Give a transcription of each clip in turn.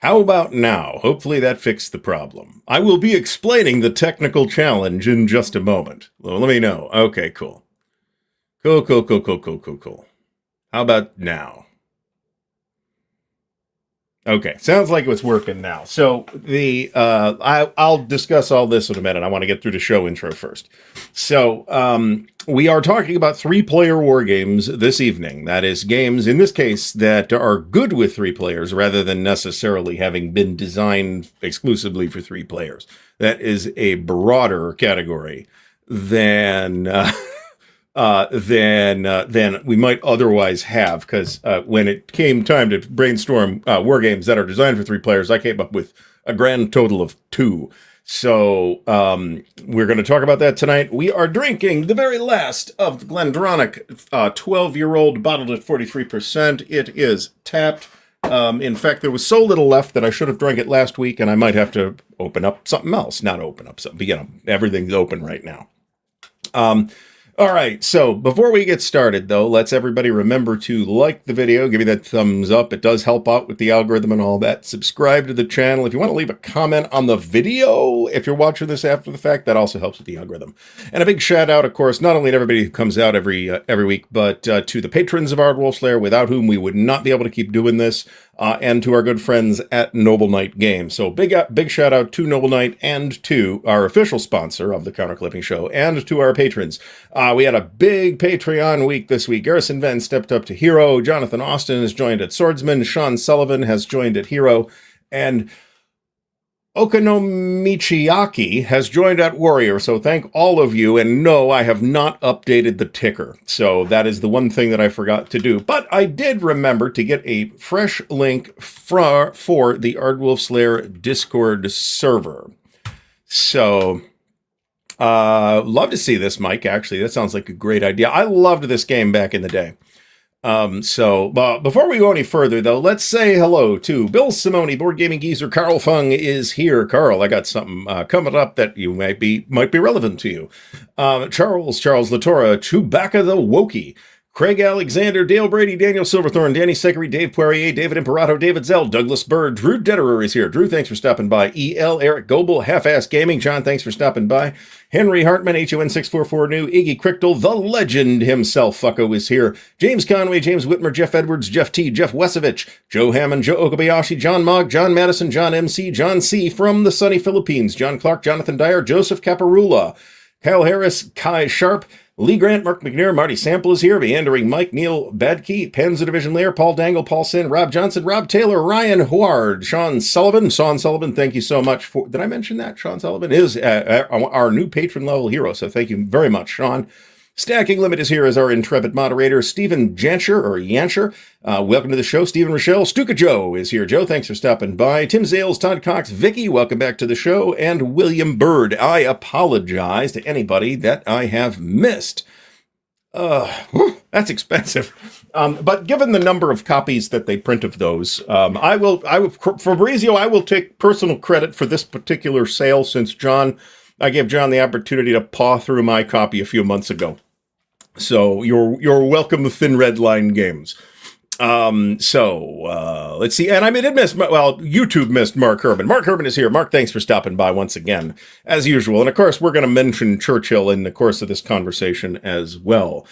How about now? Hopefully that fixed the problem. I will be explaining the technical challenge in just a moment. Well, let me know. Okay, cool. Cool. How about now? Okay, sounds like it's working now. So I'll discuss all this in a minute. I want to get through the show intro first. So we are talking about 3-player war games this evening. That is games, in this case, that are good with 3 players rather than necessarily having been designed exclusively for 3 players. That is a broader category than we might otherwise have, because when it came time to brainstorm war games that are designed for 3 players, I came up with a grand total of 2. So we're going to talk about that tonight. We are drinking the very last of the Glendronach 12-year-old, bottled at 43%. It is tapped. In fact, there was so little left that I should have drank it last week, and I might have to open up something else. Not open up something, but everything's open right now. All right, so before we get started, though, let's everybody remember to like the video, give me that thumbs up. It does help out with the algorithm and all that. Subscribe to the channel. If you want to leave a comment on the video, if you're watching this after the fact, that also helps with the algorithm. And a big shout out, of course, not only to everybody who comes out every week, but to the patrons of Ardwulf's Lair, without whom we would not be able to keep doing this, and to our good friends at Noble Knight Games. So big shout out to Noble Knight and to our official sponsor of the Counterclipping Show and to our patrons. We had a big Patreon week this week. Garrison Venn stepped up to Hero. Jonathan Austin has joined at Swordsman. Sean Sullivan has joined at Hero. And Okonomichiaki has joined at Warrior. So thank all of you. And no, I have not updated the ticker. So that is the one thing that I forgot to do. But I did remember to get a fresh link for the Ardwulf's Lair Discord server. So love to see this, Mike, actually. That sounds like a great idea. I loved this game back in the day. Before we go any further, though, let's say hello to Bill Simone, Board Gaming Geezer. Carl Fung is here. Carl, I got something coming up that you might be relevant to you. Charles Latora, Chewbacca the Wokey, Craig Alexander, Dale Brady, Daniel Silverthorne, Danny Seckery, Dave Poirier, David Imperato, David Zell, Douglas Bird, Drew Detterer is here. Drew, thanks for stopping by. EL, Eric Goebel, Half-Ass Gaming. John, thanks for stopping by. Henry Hartman, HON644 New, Iggy Crichtel, the legend himself, Fucko, is here. James Conway, James Whitmer, Jeff Edwards, Jeff T, Jeff Wesovich, Joe Hammond, Joe Okabayashi, John Mogg, John Madison, John MC, John C. from the sunny Philippines, John Clark, Jonathan Dyer, Joseph Caparula, Kyle Harris, Kai Sharp, Lee Grant, Mark McNair, Marty Sample is here, Meandering Mike, Neil Badkey, Panzer Division Lair, Paul Dangle, Paul Sin, Rob Johnson, Rob Taylor, Ryan Huard, Sean Sullivan, thank you so much for, did I mention that? Sean Sullivan is our new patron level hero, so thank you very much, Sean. Stacking Limit is here as our intrepid moderator. Stephen Yansher, welcome to the show. Stephen Rochelle. Stuka Joe is here. Joe, thanks for stopping by. Tim Zales, Todd Cox, Vicky, welcome back to the show. And William Bird. I apologize to anybody that I have missed. That's expensive. But given the number of copies that they print of those, Fabrizio, I will take personal credit for this particular sale since I gave John the opportunity to paw through my copy a few months ago. So you're welcome, Thin Red Line Games. Let's see. And I did miss, YouTube missed Mark Herman. Mark Herman is here. Mark, thanks for stopping by once again, as usual. And of course, we're going to mention Churchill in the course of this conversation as well.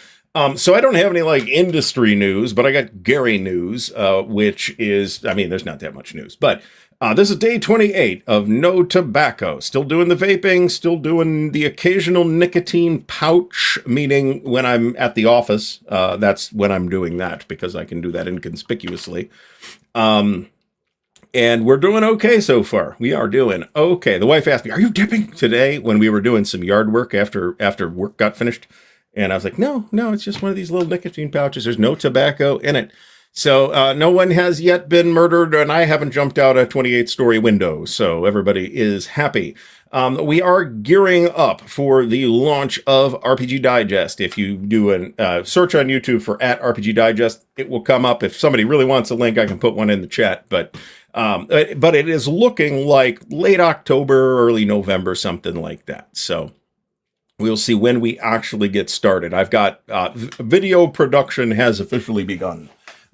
So I don't have any industry news, but I got Gary news, which is, there's not that much news, but this is day 28 of no tobacco. Still doing the vaping, still doing the occasional nicotine pouch, meaning when I'm at the office, that's when I'm doing that, because I can do that inconspicuously. And we're doing okay so far. We are doing okay. The wife asked me, are you dipping today, when we were doing some yard work after work got finished? And I was like, no, it's just one of these little nicotine pouches. There's no tobacco in it. So no one has yet been murdered, and I haven't jumped out a 28-story window, so everybody is happy. We are gearing up for the launch of RPG Digest. If you do a search on YouTube for @RPG Digest, it will come up. If somebody really wants a link, I can put one in the chat. But it is looking like late October, early November, something like that. So we'll see when we actually get started. I've got video production has officially begun.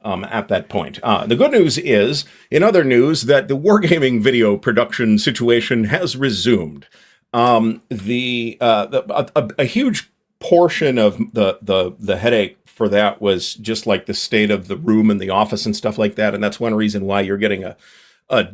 at that point. The good news is, in other news, that the wargaming video production situation has resumed. A huge portion of the headache for that was just like the state of the room and the office and stuff like that, and that's one reason why you're getting a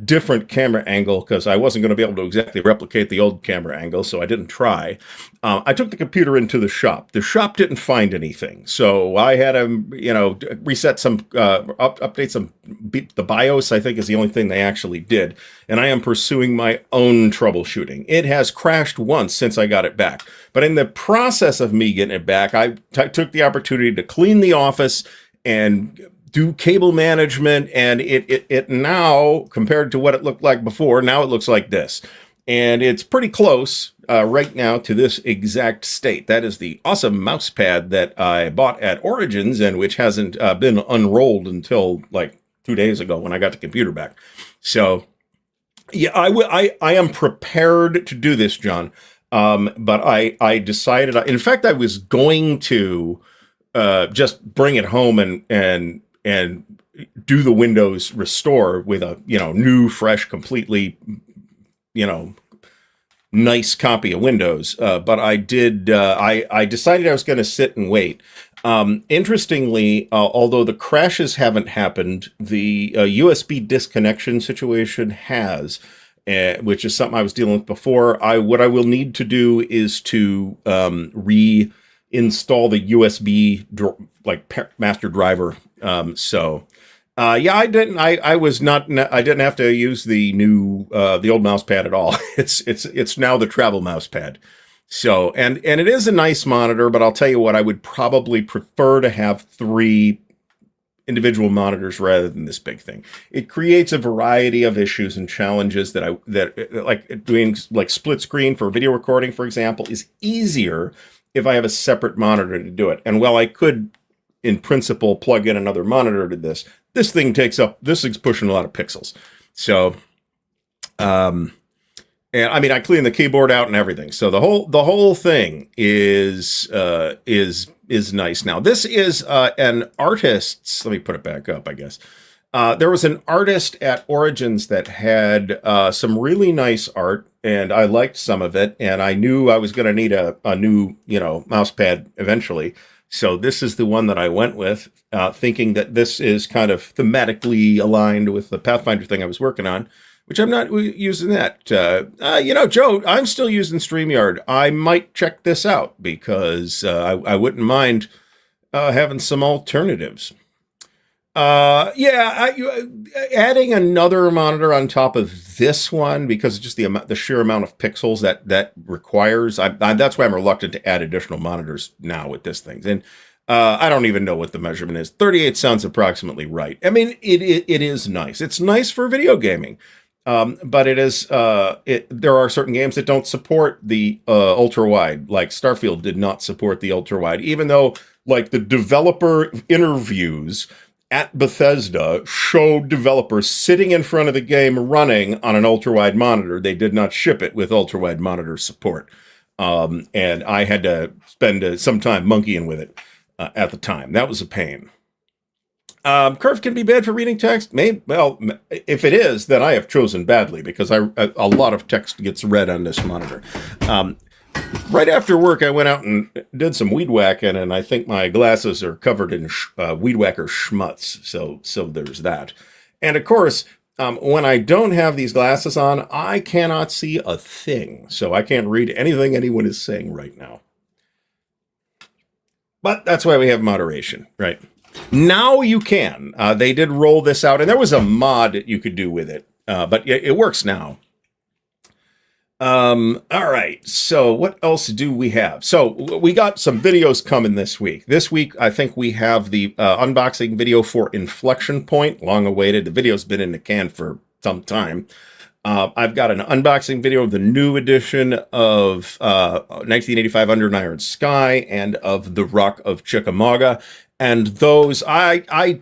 different camera angle, because I wasn't going to be able to exactly replicate the old camera angle, so I didn't try. I took the computer into the shop. The shop didn't find anything, so I had to, reset some, update some. The BIOS, I think, is the only thing they actually did, and I am pursuing my own troubleshooting. It has crashed once since I got it back, but in the process of me getting it back, I took the opportunity to clean the office and do cable management, and it now, compared to what it looked like before, now it looks like this. And it's pretty close right now to this exact state. That is the awesome mouse pad that I bought at Origins, and which hasn't been unrolled until like 2 days ago when I got the computer back. So yeah, I am prepared to do this, John. But I decided, in fact, I was going to just bring it home and do the Windows restore with a, new, fresh, completely, nice copy of Windows. But I did, I decided I was going to sit and wait. Interestingly, although the crashes haven't happened, the USB disconnection situation has, which is something I was dealing with before. What I will need to do is to reinstall the USB master driver. I didn't have to use the old mouse pad at all. It's now the travel mouse pad. So, and it is a nice monitor, but I'll tell you what, I would probably prefer to have 3 individual monitors rather than this big thing. It creates a variety of issues and challenges that like doing like split screen for video recording, for example, is easier if I have a separate monitor to do it. And while I could, in principle, plug in another monitor to this thing this thing's pushing a lot of pixels. So, and I mean, I cleaned the keyboard out and everything. So the whole thing is nice. Now, this is an artist's, let me put it back up, I guess. There was an artist at Origins that had some really nice art, and I liked some of it, and I knew I was going to need a new, mouse pad eventually. So this is the one that I went with, thinking that this is kind of thematically aligned with the Pathfinder thing I was working on, which I'm not using that. Joe, I'm still using StreamYard. I might check this out because I wouldn't mind having some alternatives. Adding another monitor on top of this one because of just the sheer amount of pixels that requires. That's why I'm reluctant to add additional monitors now with this thing. And I don't even know what the measurement is. 38 sounds approximately right. I mean, it is nice. It's nice for video gaming. But it is, there are certain games that don't support the ultra wide, like Starfield did not support the ultra wide, even though like the developer interviews at Bethesda showed developers sitting in front of the game running on an ultra wide monitor. They did not ship it with ultra wide monitor support. And I had to spend some time monkeying with it at the time. That was a pain. Curve can be bad for reading text. Maybe, well, if it is, then I have chosen badly because a lot of text gets read on this monitor. Right after work, I went out and did some weed whacking, and I think my glasses are covered in weed whacker schmutz. So there's that. And of course, when I don't have these glasses on, I cannot see a thing. So I can't read anything anyone is saying right now. But that's why we have moderation, right? Now you can. They did roll this out, and there was a mod that you could do with it, but it works now. All right, so what else do we have? So we got some videos coming this week. This week, I think we have the unboxing video for Inflection Point, long awaited. The video's been in the can for some time. I've got an unboxing video of the new edition of 1985 Under an Iron Sky and of The Rock of Chickamauga. And those, I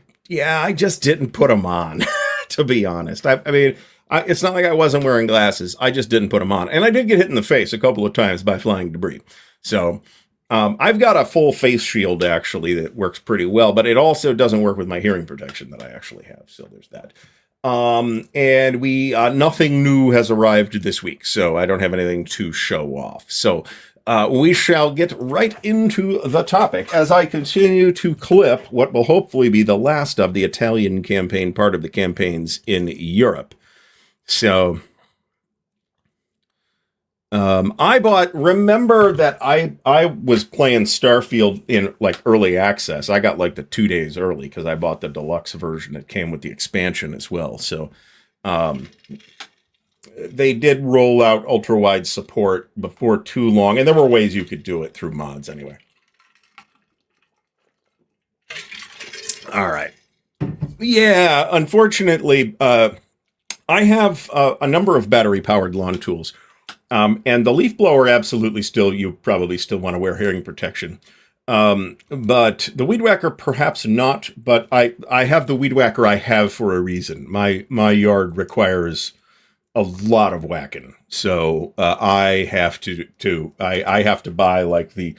just didn't put them on, to be honest. I mean, it's not like I wasn't wearing glasses. I just didn't put them on. And I did get hit in the face a couple of times by flying debris. So, I've got a full face shield, actually, that works pretty well, but it also doesn't work with my hearing protection that I actually have, so there's that. And nothing new has arrived this week, so I don't have anything to show off. So we shall get right into the topic as I continue to clip what will hopefully be the last of the Italian campaign, part of the campaigns in Europe. So remember that I was playing Starfield in like early access. I got like the 2 days early because I bought the deluxe version that came with the expansion as well. So they did roll out ultra-wide support before too long, and there were ways you could do it through mods anyway. All right. Yeah, unfortunately, I have a number of battery-powered lawn tools. And the leaf blower, absolutely you probably still want to wear hearing protection. But the weed whacker, perhaps not, but I have the weed whacker I have for a reason. My yard requires a lot of whacking. So, I have to buy like the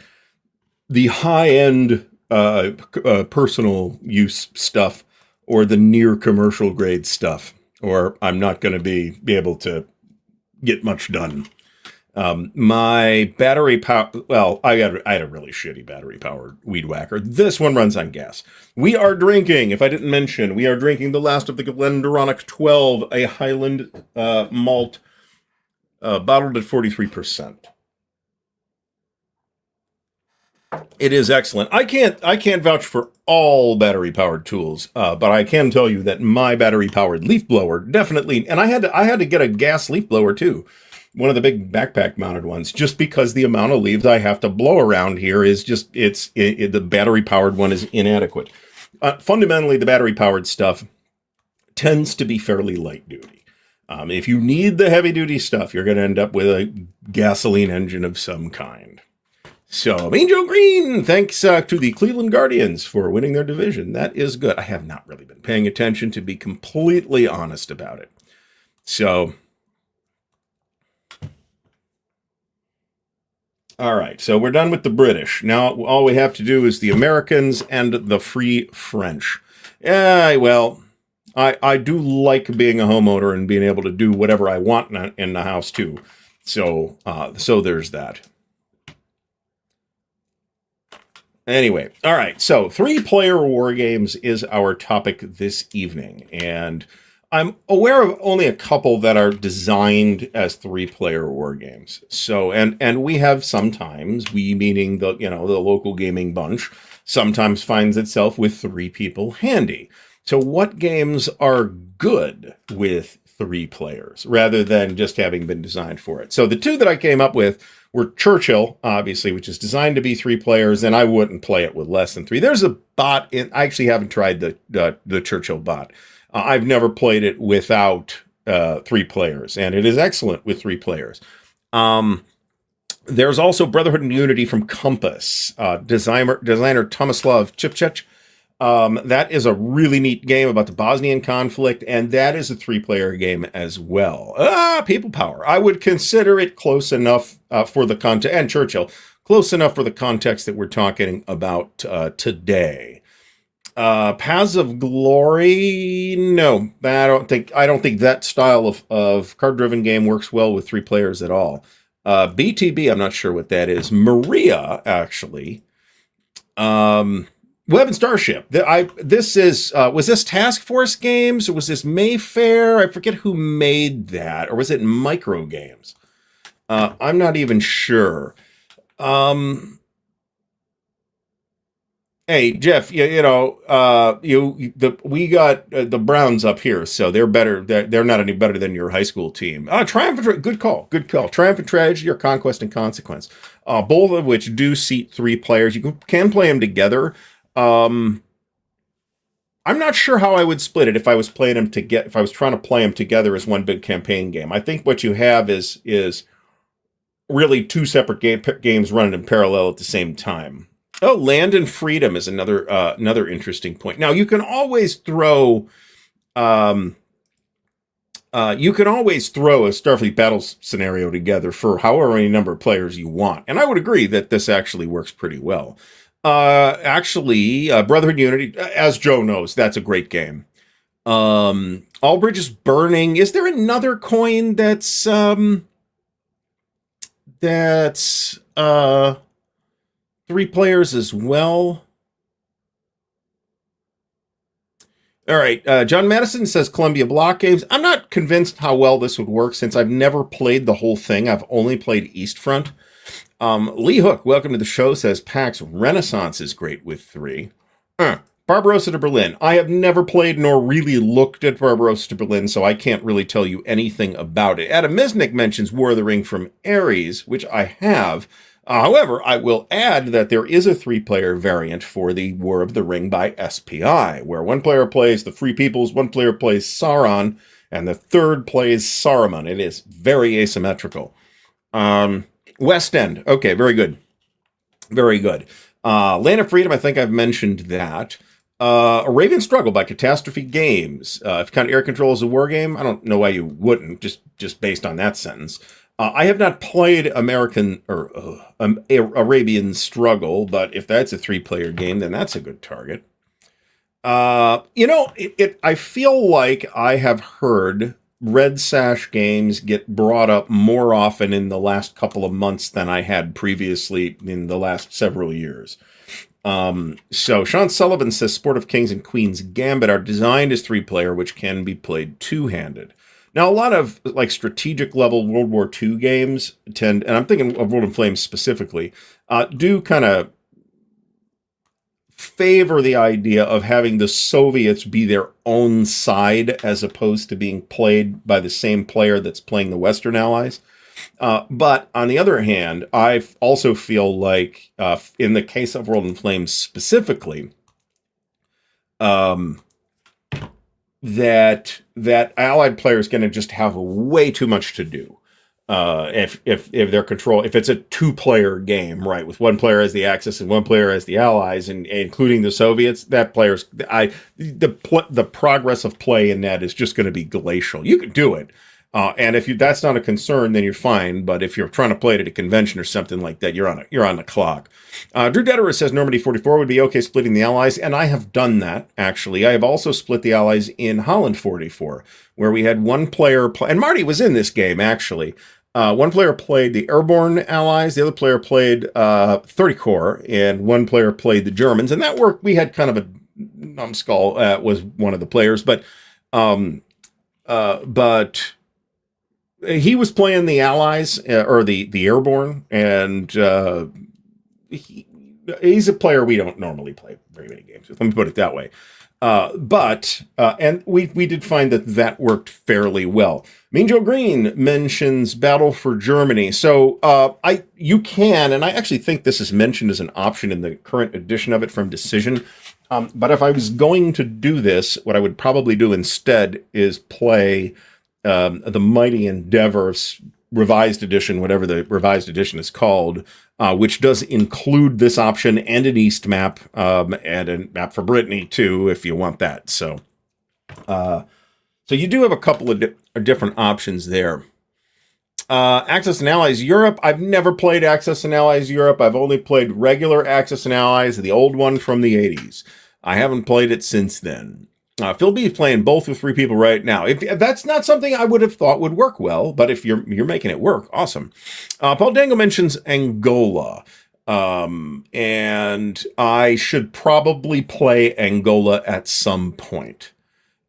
high-end, personal use stuff or the near commercial grade stuff, or I'm not going to be able to get much done. My battery power, I had a really shitty battery powered weed whacker. This one runs on gas. We are drinking, if I didn't mention, we are drinking the last of the Glendronach 12, a Highland malt, bottled at 43%. It is excellent. I can't vouch for all battery powered tools, but I can tell you that my battery powered leaf blower definitely, and I had to get a gas leaf blower too. One of the big backpack mounted ones, just because the amount of leaves I have to blow around here is just, the battery powered one is inadequate. Fundamentally, the battery powered stuff tends to be fairly light duty. If you need the heavy duty stuff, you're going to end up with a gasoline engine of some kind. So, Angel Green, thanks to the Cleveland Guardians for winning their division. That is good. I have not really been paying attention, to be completely honest about it. So, all right, so we're done with the British. Now all we have to do is the Americans and the Free French. Well, I do like being a homeowner and being able to do whatever I want in the house too. So there's that. Anyway, all right, so 3-player war games is our topic this evening, and I'm aware of only a couple that are designed as 3-player war games. So, and we have sometimes, we meaning the local gaming bunch, sometimes finds itself with 3 people handy. So what games are good with 3 players rather than just having been designed for it? So the 2 that I came up with were Churchill, obviously, which is designed to be 3 players, and I wouldn't play it with less than 3. There's a bot I actually haven't tried the Churchill bot. I've never played it without 3 players, and it is excellent with 3 players. There's also Brotherhood and Unity from Compass, designer Tomislav Cipcek. That is a really neat game about the Bosnian conflict, and that is a 3-player game as well. People Power. I would consider it close enough for the context, and Churchill, close enough for the context that we're talking about today. Paths of Glory, no, I don't think that style of card-driven game works well with 3 players at all. BTB, I'm not sure what that is. Maria, actually. Web and Starship. Was this Task Force Games, or was this Mayfair? I forget who made that, or was it Micro Games? I'm not even sure. Hey, Jeff, we got the Browns up here, so they're better. They're not any better than your high school team. Triumph and good call. Triumph and Tragedy or Conquest and Consequence, both of which do seat 3 players. You can play them together. I'm not sure how I would split it if I was trying to play them together as one big campaign game. I think what you have is really 2 separate games running in parallel at the same time. Oh, Land and Freedom is another interesting point. Now, you can always throw you can always throw a Starfleet battle scenario together for however many number of players you want. And I would agree that this actually works pretty well. Brotherhood Unity, as Joe knows, that's a great game. All Bridges Burning. Is there another coin that's 3 players as well? All right, John Madison says Columbia Block Games. I'm not convinced how well this would work since I've never played the whole thing. I've only played East Front. Lee Hook, welcome to the show, says PAX Renaissance is great with 3. Barbarossa to Berlin. I have never played nor really looked at Barbarossa to Berlin, so I can't really tell you anything about it. Adam Misnick mentions War of the Ring from Ares, which I have. However, I will add that there is a 3-player variant for the War of the Ring by SPI, where 1 player plays the Free Peoples, 1 player plays Sauron, and the 3rd plays Saruman. It is very asymmetrical. West End. Okay, very good. Very good. Land of Freedom, I think I've mentioned that. Arabian Struggle by Catastrophe Games. If you count air control as a war game, I don't know why you wouldn't, just based on that sentence. I have not played Arabian Struggle, but if that's a 3-player game, then that's a good target. I feel like I have heard Red Sash games get brought up more often in the last couple of months than I had previously in the last several years. So Sean Sullivan says Sport of Kings and Queen's Gambit are designed as 3-player, which can be played 2-handed. Now, a lot of like strategic level World War II games tend, and I'm thinking of World in Flames specifically, do kind of favor the idea of having the Soviets be their own side as opposed to being played by the same player that's playing the Western Allies. But on the other hand, I also feel like in the case of World in Flames specifically, that Allied player is going to just have way too much to do. If it's a 2-player game, right, with 1 player as the Axis and 1 player as the Allies, and including the Soviets, the progress of play in that is just going to be glacial. You can do it, and if that's not a concern, then you're fine. But if you're trying to play it at a convention or something like that, you're on the clock. Drew Detterer says Normandy 44 would be okay splitting the Allies, and I have done that actually. I have also split the Allies in Holland 44, where we had 1 player and Marty was in this game actually. 1 player played the airborne Allies, the other player played 30 Corps, and 1 player played the Germans, and that worked. We had kind of a numbskull was one of the players, but he was playing the Allies or the airborne, and he's a player we don't normally play very many games with. Let me put it that way. And we did find that worked fairly well. Mean Joe Green mentions Battle for Germany. So you can, and I actually think this is mentioned as an option in the current edition of it from Decision. But if I was going to do this, what I would probably do instead is play the Mighty Endeavor's revised edition, whatever the revised edition is called, which does include this option and an East map, and a map for Brittany too, if you want that. So you do have a couple of different options there. Axis and Allies Europe. I've never played Axis and Allies Europe. I've only played regular Axis and Allies, the old one from the 80s. I haven't played it since then. Phil B is playing both with 3 people right now. If that's not something I would have thought would work well, but if you're making it work, awesome. Paul Dango mentions Angola, and I should probably play Angola at some point.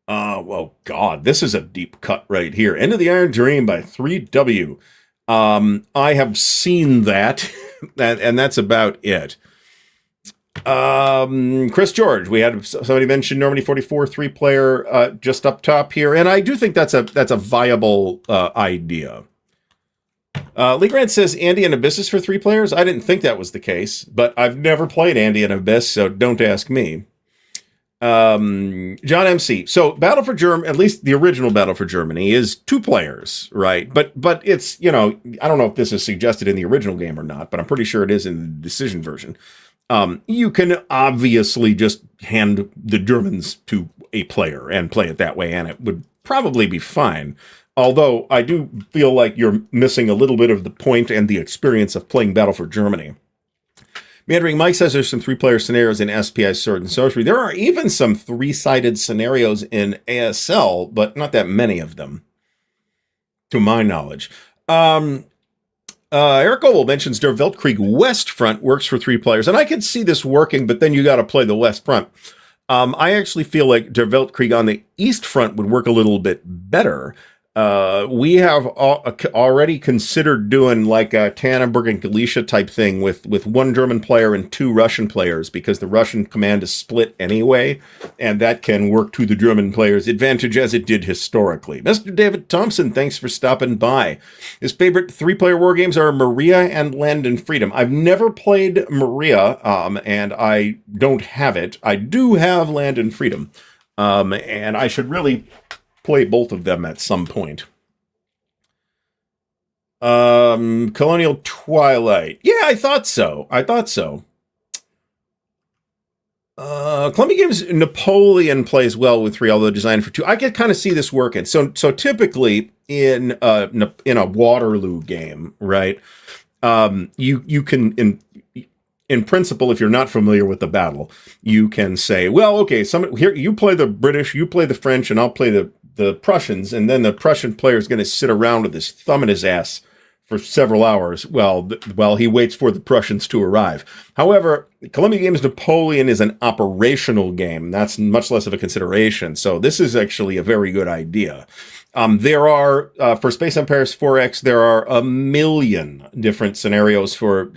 Well, God, this is a deep cut right here. End of the Iron Dream by 3W. I have seen that, and that's about it. Chris George, we had somebody mention Normandy 44 3-player just up top here, and I do think that's a viable idea. Lee Grant says Andy and Abyss is for 3 players. I didn't think that was the case, but I've never played Andy and Abyss, so don't ask me. John MC. So Battle for Germany, at least the original Battle for Germany, is 2 players, right? But it's, I don't know if this is suggested in the original game or not, but I'm pretty sure it is in the Decision version. You can obviously just hand the Germans to a player and play it that way, and it would probably be fine. Although I do feel like you're missing a little bit of the point and the experience of playing Battle for Germany. Meandering Mike says there's some 3-player scenarios in SPI Sword and Sorcery. There are even some 3-sided scenarios in ASL, but not that many of them, to my knowledge. Eric Goble mentions Der Weltkrieg West Front works for 3 players, and I can see this working, but then you got to play the West Front. I actually feel like Der Weltkrieg on the East Front would work a little bit better. We have already considered doing like a Tannenberg and Galicia type thing with 1 German player and 2 Russian players, because the Russian command is split anyway, and that can work to the German players' advantage as it did historically. Mr. David Thompson, thanks for stopping by. His favorite 3-player war games are Maria and Land and Freedom. I've never played Maria, and I don't have it. I do have Land and Freedom, and I should really play both of them at some point. Colonial Twilight. Yeah, I thought so. Columbia Games Napoleon plays well with 3, although designed for 2. I can kind of see this working. So typically in a Waterloo game, right? You can in principle, if you're not familiar with the battle, you can say, well, okay, here you play the British, you play the French, and I'll play the Prussians, and then the Prussian player is going to sit around with his thumb in his ass for several hours while he waits for the Prussians to arrive. However, Columbia Games Napoleon is an operational game. That's much less of a consideration. So this is actually a very good idea. There are, for Space Empires 4X, there are a million different scenarios for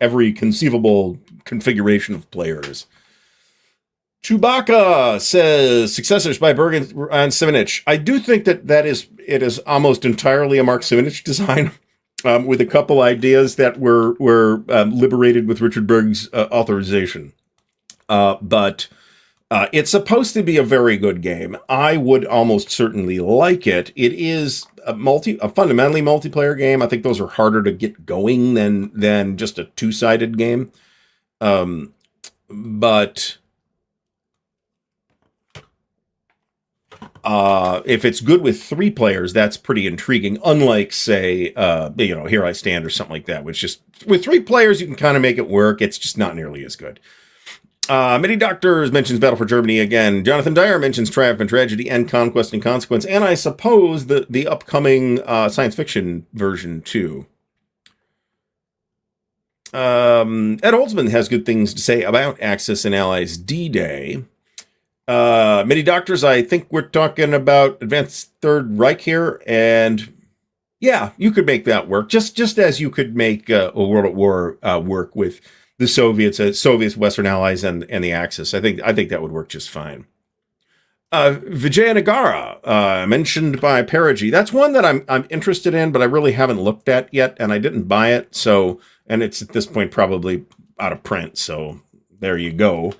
every conceivable configuration of players. Chewbacca says, Successors by Berg and Simonich. I do think that it is almost entirely a Mark Simonich design, with a couple ideas that were liberated with Richard Berg's authorization. But it's supposed to be a very good game. I would almost certainly like it. It is a fundamentally multiplayer game. I think those are harder to get going than just a 2-sided game. But if it's good with 3 players, that's pretty intriguing. Unlike, say, Here I Stand or something like that, which just with 3 players you can kind of make it work. It's just not nearly as good. Many Doctors mentions Battle for Germany again. Jonathan Dyer mentions Triumph and Tragedy and Conquest and Consequence, and I suppose the upcoming science fiction version too. Ed Holtzman has good things to say about Axis and Allies D-Day. Many Doctors, I think we're talking about Advanced Third Reich here, and yeah, you could make that work, just as you could make a World at War work with the Soviets, Western Allies, and the Axis. I think that would work just fine. Vijay Nagara, mentioned by Perigi. That's one that I'm interested in, but I really haven't looked at yet, and I didn't buy it. So, and it's at this point probably out of print. So there you go.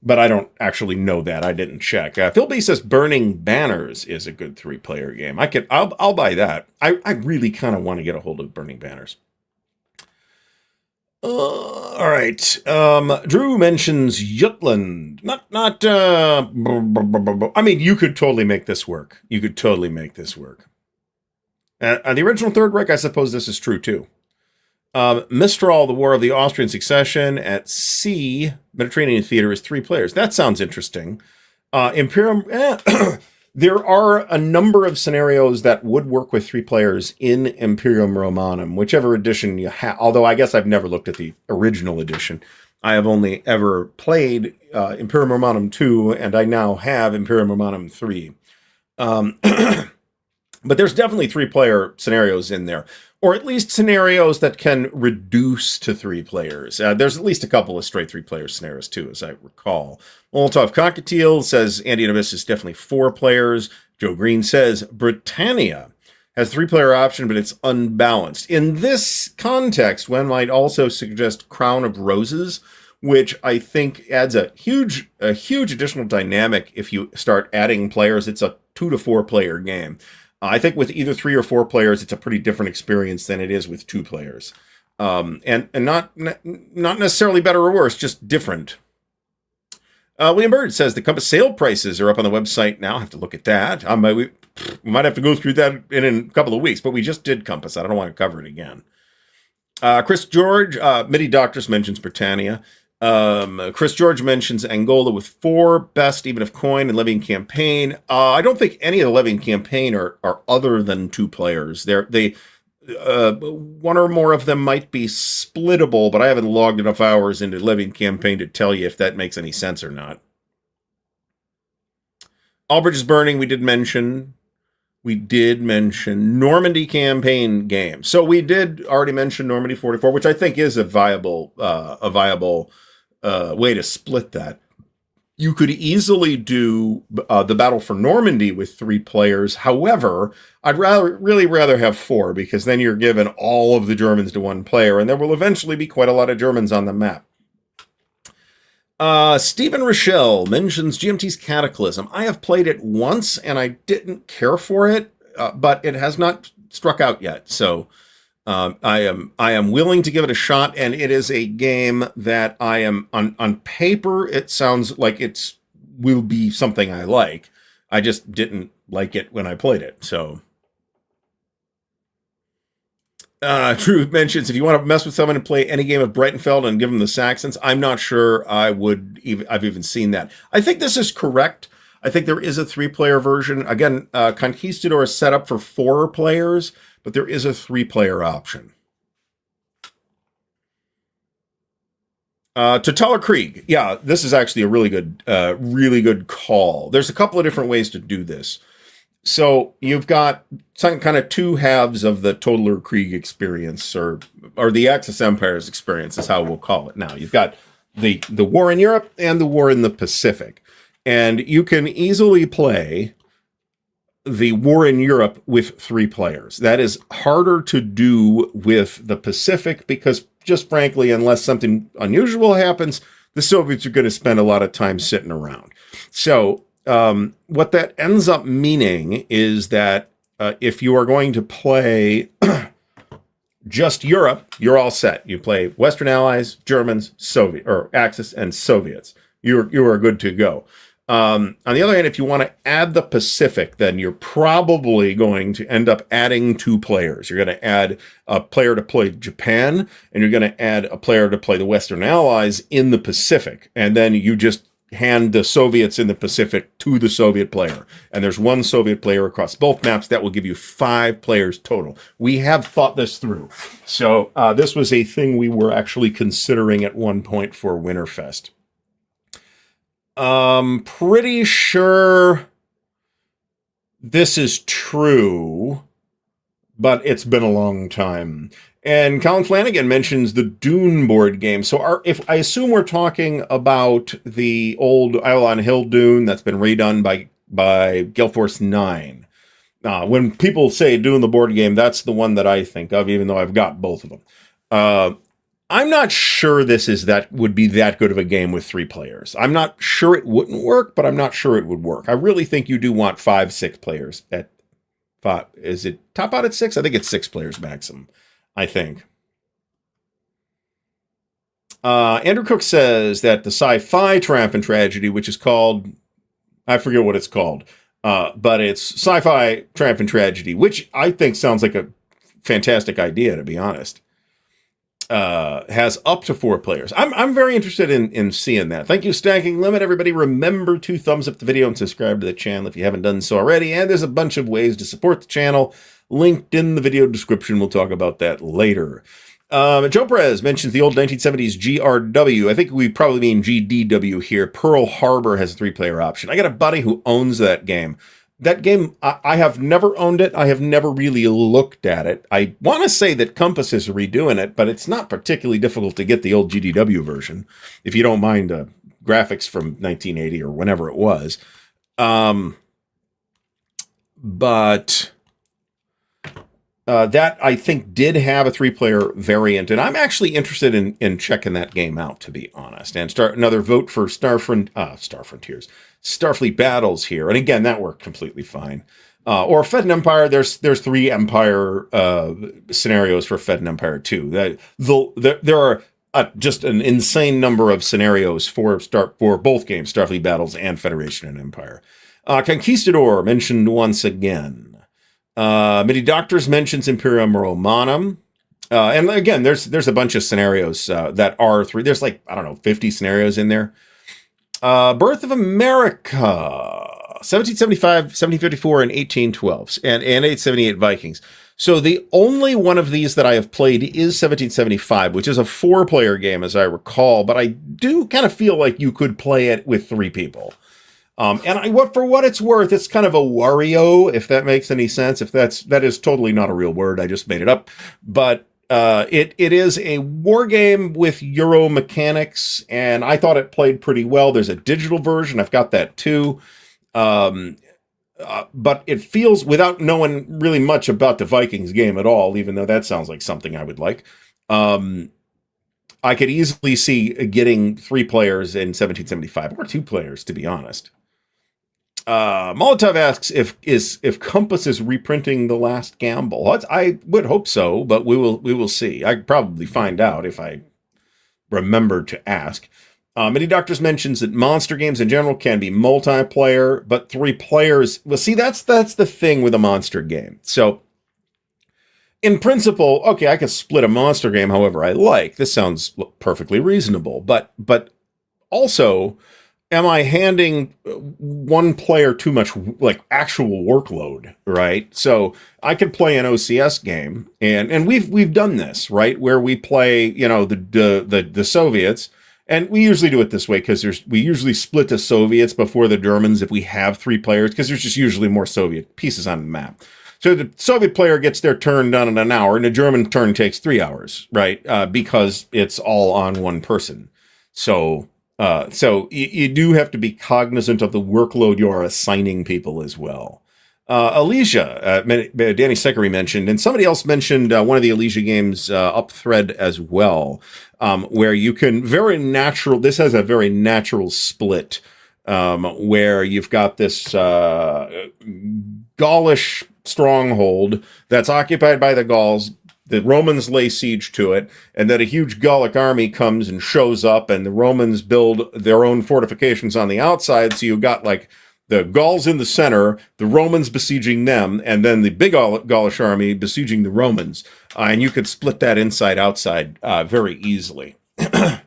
But I don't actually know that. I didn't check. Phil B says Burning Banners is a good 3-player game. I'll buy that. I really kind of want to get a hold of Burning Banners. All right. Drew mentions Jutland. I mean, you could totally make this work. The original Third Reich, I suppose this is true too. Mistral, the War of the Austrian Succession at Sea, Mediterranean Theater is 3 players. That sounds interesting. Imperium, there are a number of scenarios that would work with 3 players in Imperium Romanum, whichever edition you have. Although I guess I've never looked at the original edition. I have only ever played Imperium Romanum 2, and I now have Imperium Romanum 3. But there's definitely 3-player scenarios in there, or at least scenarios that can reduce to 3 players. There's at least a couple of straight 3-player scenarios too, as I recall. Molotov Cockatiel says Andean Abyss is definitely 4 players. Joe Green says Britannia has 3-player option, but it's unbalanced. In this context, one might also suggest Crown of Roses, which I think adds a huge additional dynamic if you start adding players. It's a 2 to 4 player game. I think with either 3 or 4 players, it's a pretty different experience than it is with 2 players. And not necessarily better or worse, just different. William Bird says the Compass sale prices are up on the website now. I have to look at that. We might have to go through that in a couple of weeks, but we just did Compass. I don't want to cover it again. Chris George, MIDI Doctors mentions Britannia. Chris George mentions Angola with 4 best, even if coin and levying campaign. I don't think any of the levying campaign are other than 2 players. One or more of them might be splittable, but I haven't logged enough hours into levying campaign to tell you if that makes any sense or not. Albridge is Burning, we did mention. Normandy campaign game. So we did already mention Normandy 44, which I think is a viable way to split that. You could easily do the Battle for Normandy with 3 players. However, I'd really rather have 4, because then you're giving all of the Germans to 1 player, and there will eventually be quite a lot of Germans on the map. Stephen Rochelle mentions GMT's Cataclysm. I have played it once, and I didn't care for it, but it has not struck out yet. So I am willing to give it a shot, and it is a game that I am on paper. It sounds like will be something I like. I just didn't like it when I played it. So. Drew mentions, if you want to mess with someone and play any game of Breitenfeld and give them the Saxons, I'm not sure I've even seen that. I think this is correct. I think there is a 3-player version. Again, Conquistador is set up for 4 players, but there is a 3-player option. Totaler Krieg. Yeah, this is actually a really good call. There's a couple of different ways to do this. So you've got some kind of 2 halves of the Totaler Krieg experience, or the Axis Empire's experience is how we'll call it now. You've got the war in Europe and the war in the Pacific. And you can easily play the war in Europe with 3 players. That is harder to do with the Pacific because, just frankly, unless something unusual happens, the Soviets are going to spend a lot of time sitting around. So what that ends up meaning is that if you are going to play just Europe, you're all set. You play Western Allies, Germans, Soviet, or Axis, and Soviets. You are good to go. On the other hand, if you want to add the Pacific, then you're probably going to end up adding 2 players. You're going to add a player to play Japan, and you're going to add a player to play the Western Allies in the Pacific. And then you just hand the Soviets in the Pacific to the Soviet player. And there's 1 Soviet player across both maps. That will give you 5 players total. We have thought this through. So this was a thing we were actually considering at one point for Winterfest. Pretty sure this is true, but it's been a long time. And Colin Flanagan mentions the Dune board game. So if I assume we're talking about the old Isle on Hill Dune that's been redone by Gale Force 9. When people say Dune the board game, that's the one that I think of, even though I've got both of them. I'm not sure would be that good of a game with 3 players. I'm not sure it wouldn't work, but I'm not sure it would work. I really think you do want 5-6 players. Is it top out at 6? I think it's 6 players maximum. I think. Andrew Cook says that the sci-fi triumphant tragedy, which is called, I forget what it's called, but it's sci-fi triumphant tragedy, which I think sounds like a fantastic idea, to be honest. Has up to 4 players. I'm very interested in seeing that. Thank you, Stacking Limit. Everybody, remember to thumbs up the video and subscribe to the channel if you haven't done so already. And there's a bunch of ways to support the channel linked in the video description. We'll talk about that later. Joe Perez mentions the old 1970s GRW. I think we probably mean GDW here. Pearl Harbor has a 3-player option. I got a buddy who owns that game. That game, I have never owned it. I have never really looked at it. I want to say that Compass is redoing it, but it's not particularly difficult to get the old GDW version, if you don't mind graphics from 1980 or whenever it was. But that, I think, did have a 3-player variant, and I'm actually interested in checking that game out, to be honest. And start another vote for Starfleet Battles here. And again, that worked completely fine. Or Fed and Empire, there's 3 Empire scenarios for Fed and Empire too. There are just an insane number of scenarios for both games, Starfleet Battles and Federation and Empire. Conquistador mentioned once again. Midi Doctors mentions Imperium Romanum. And again, there's a bunch of scenarios that are three. There's like, I don't know, 50 scenarios in there. Birth of America, 1775, 1754, and 1812, and 878 Vikings. So the only one of these that I have played is 1775, which is a 4-player game, as I recall, but I do kind of feel like you could play it with 3 people. For what it's worth, it's kind of a Wario, if that makes any sense. That is totally not a real word, I just made it up. But it is a war game with Euro mechanics, and I thought it played pretty well. There's a digital version, I've got that too. But it feels, without knowing really much about the Vikings game at all, even though that sounds like something I would like, I could easily see getting 3 players in 1775, or 2 players, to be honest. Molotov asks if Compass is reprinting The Last Gamble. I would hope so, but we will see. I could probably find out if I remember to ask. Many Doctors mentions that monster games in general can be multiplayer, but 3 players. Well, see, that's the thing with a monster game. So, in principle, okay, I can split a monster game however I like. This sounds perfectly reasonable, but also, am I handing one player too much like actual workload, right? So I could play an OCS game, and we've done this, right, where we play, the Soviets. And we usually do it this way because we usually split the Soviets before the Germans if we have 3 players, because there's just usually more Soviet pieces on the map. So the Soviet player gets their turn done in an hour, and the German turn takes 3 hours, right? Because it's all on one person. So you do have to be cognizant of the workload you're assigning people as well. Alicia, Danny Seckery mentioned, and somebody else mentioned one of the Alicia games, Upthread as well, where you can this has a very natural split, where you've got this Gaulish stronghold that's occupied by the Gauls. The Romans lay siege to it, and then a huge Gallic army comes and shows up, and the Romans build their own fortifications on the outside, so you've got like the Gauls in the center, the Romans besieging them, and then the big Gaulish army besieging the Romans. And you could split that inside-outside very easily. But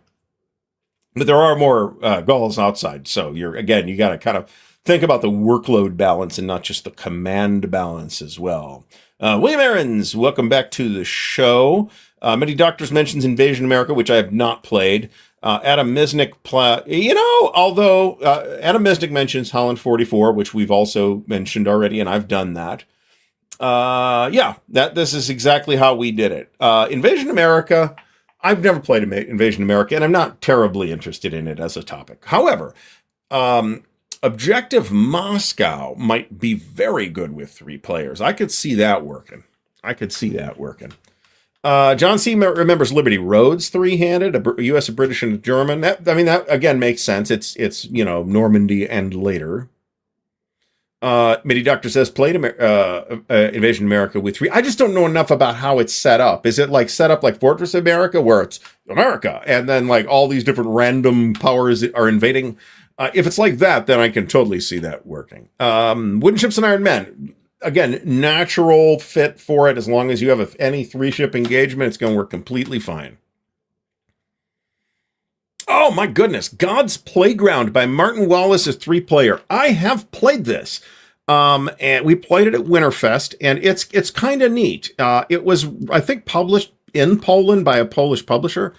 there are more Gauls outside, so you got to kind of think about the workload balance and not just the command balance as well. William Aarons, welcome back to the show. Many Doctors mentions Invasion America, which I have not played. Adam Misnick, Adam Misnick mentions Holland 44, which we've also mentioned already, and I've done that. This is exactly how we did it. Invasion America, I've never played Invasion America, and I'm not terribly interested in it as a topic. However, Objective Moscow might be very good with 3 players. I could see that working. John C. remembers Liberty Roads 3-handed, a U.S., a British, and a German. That again makes sense. It's Normandy and later. Midi Doctor says played Invasion America with 3. I just don't know enough about how it's set up. Is it like set up like Fortress America, where it's America and then like all these different random powers are invading? If it's like that, then I can totally see that working. Wooden Ships and Iron Men. Again, natural fit for it. As long as you have any 3-ship engagement, it's going to work completely fine. Oh my goodness. God's Playground by Martin Wallace is 3-player. I have played this. And we played it at Winterfest, and it's kind of neat. It was, I think, published in Poland by a Polish publisher.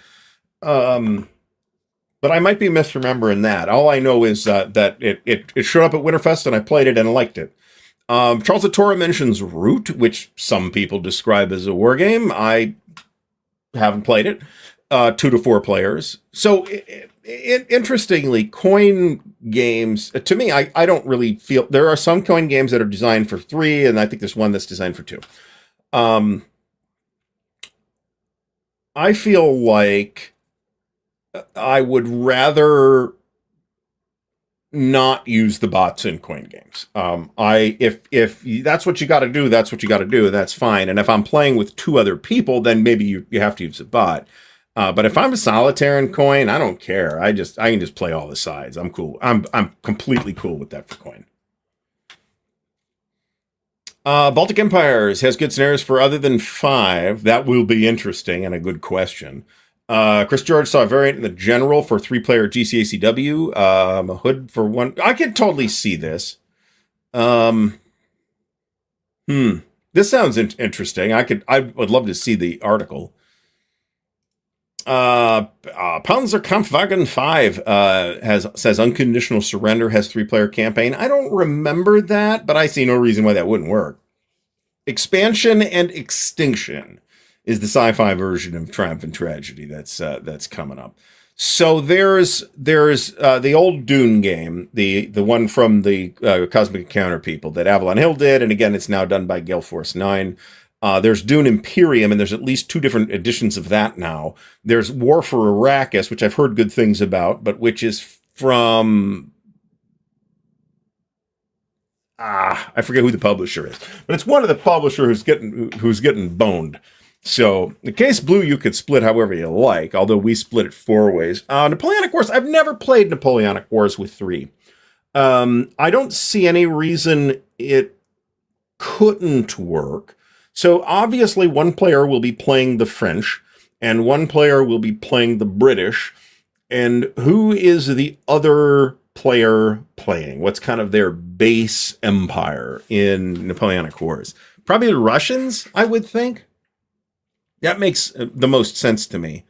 But I might be misremembering that. All I know is that it showed up at Winterfest, and I played it and liked it. Charles Atora mentions Root, which some people describe as a war game. I haven't played it. 2 to 4 players. So, interestingly, coin games, to me, I don't really feel... There are some coin games that are designed for 3, and I think there's one that's designed for 2. I feel like I would rather not use the bots in coin games. If that's what you got to do, that's what you got to do, and that's fine. And if I'm playing with 2 other people, then maybe you have to use a bot. But if I'm a solitaire and coin, I don't care. I can just play all the sides. I'm cool. I'm completely cool with that for coin. Baltic Empires has good scenarios for other than 5. That will be interesting and a good question. Chris George saw a variant in the General for 3-player GCACW. A hood for 1. I could totally see this. This sounds interesting. I would love to see the article. Panzerkampfwagen 5 says unconditional surrender, has 3-player campaign. I don't remember that, but I see no reason why that wouldn't work. Expansion and Extinction is the sci-fi version of Triumph and Tragedy that's coming up. So there's the old Dune game, the one from the Cosmic Encounter people that Avalon Hill did, and again it's now done by Gale Force 9. There's Dune Imperium, and there's at least 2 different editions of that now. There's War for Arrakis, which I've heard good things about, but which is from... I forget who the publisher is. But it's one of the publishers who's getting boned. So, in case Blue, you could split however you like, although we split it 4 ways. Napoleonic Wars, I've never played Napoleonic Wars with 3. I don't see any reason it couldn't work. So obviously one player will be playing the French and one player will be playing the British. And who is the other player playing? What's kind of their base empire in Napoleonic Wars? Probably the Russians, I would think. That makes the most sense to me.